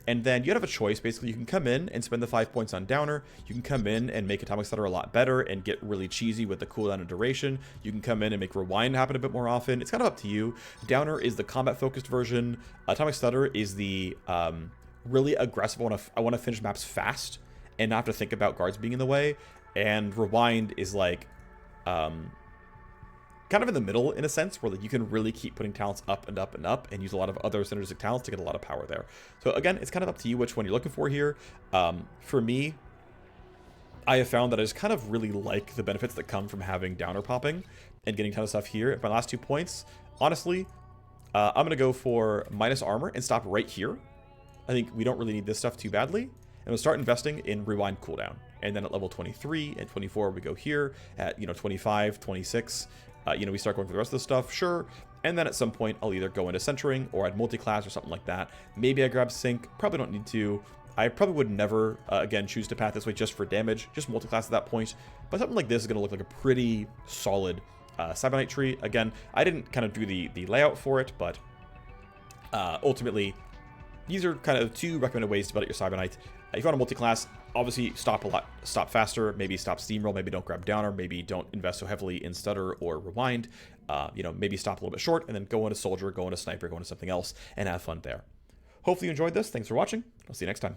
And then you have a choice. Basically, you can come in and spend the 5 points on Downer. You can come in and make Atomic Stutter a lot better and get really cheesy with the cooldown and duration. You can come in and make Rewind happen a bit more often. It's kind of up to you. Downer is the combat-focused version. Atomic Stutter is the really aggressive. I want to finish maps fast and not have to think about guards being in the way. And Rewind is like kind of in the middle in a sense, where like you can really keep putting talents up and up and up and use a lot of other synergistic talents to get a lot of power there. So again, it's kind of up to you which one you're looking for here. For me, I have found that I just kind of really like the benefits that come from having Downer popping and getting a ton of stuff here. My last 2 points, honestly, I'm going to go for minus armor and stop right here. I think we don't really need this stuff too badly. And we'll start investing in Rewind cooldown. And then at level 23 and 24, we go here at, you know, 25, 26. You know, we start going for the rest of the stuff, sure. And then at some point, I'll either go into centering or add multi-class or something like that. Maybe I grab sync. Probably don't need to. I probably would never, again, choose to path this way just for damage. Just multi-class at that point. But something like this is going to look like a pretty solid Cyberknight tree. Again, I didn't kind of do the layout for it, but ultimately, these are kind of 2 recommended ways to build out your Cyberknight. If you want a multi-class, obviously stop faster, maybe stop Steamroll, maybe don't grab Downer, maybe don't invest so heavily in Stutter or Rewind, you know, maybe stop a little bit short and then go into Soldier, go into Sniper, go into something else and have fun there. Hopefully you enjoyed this. Thanks for watching. I'll see you next time.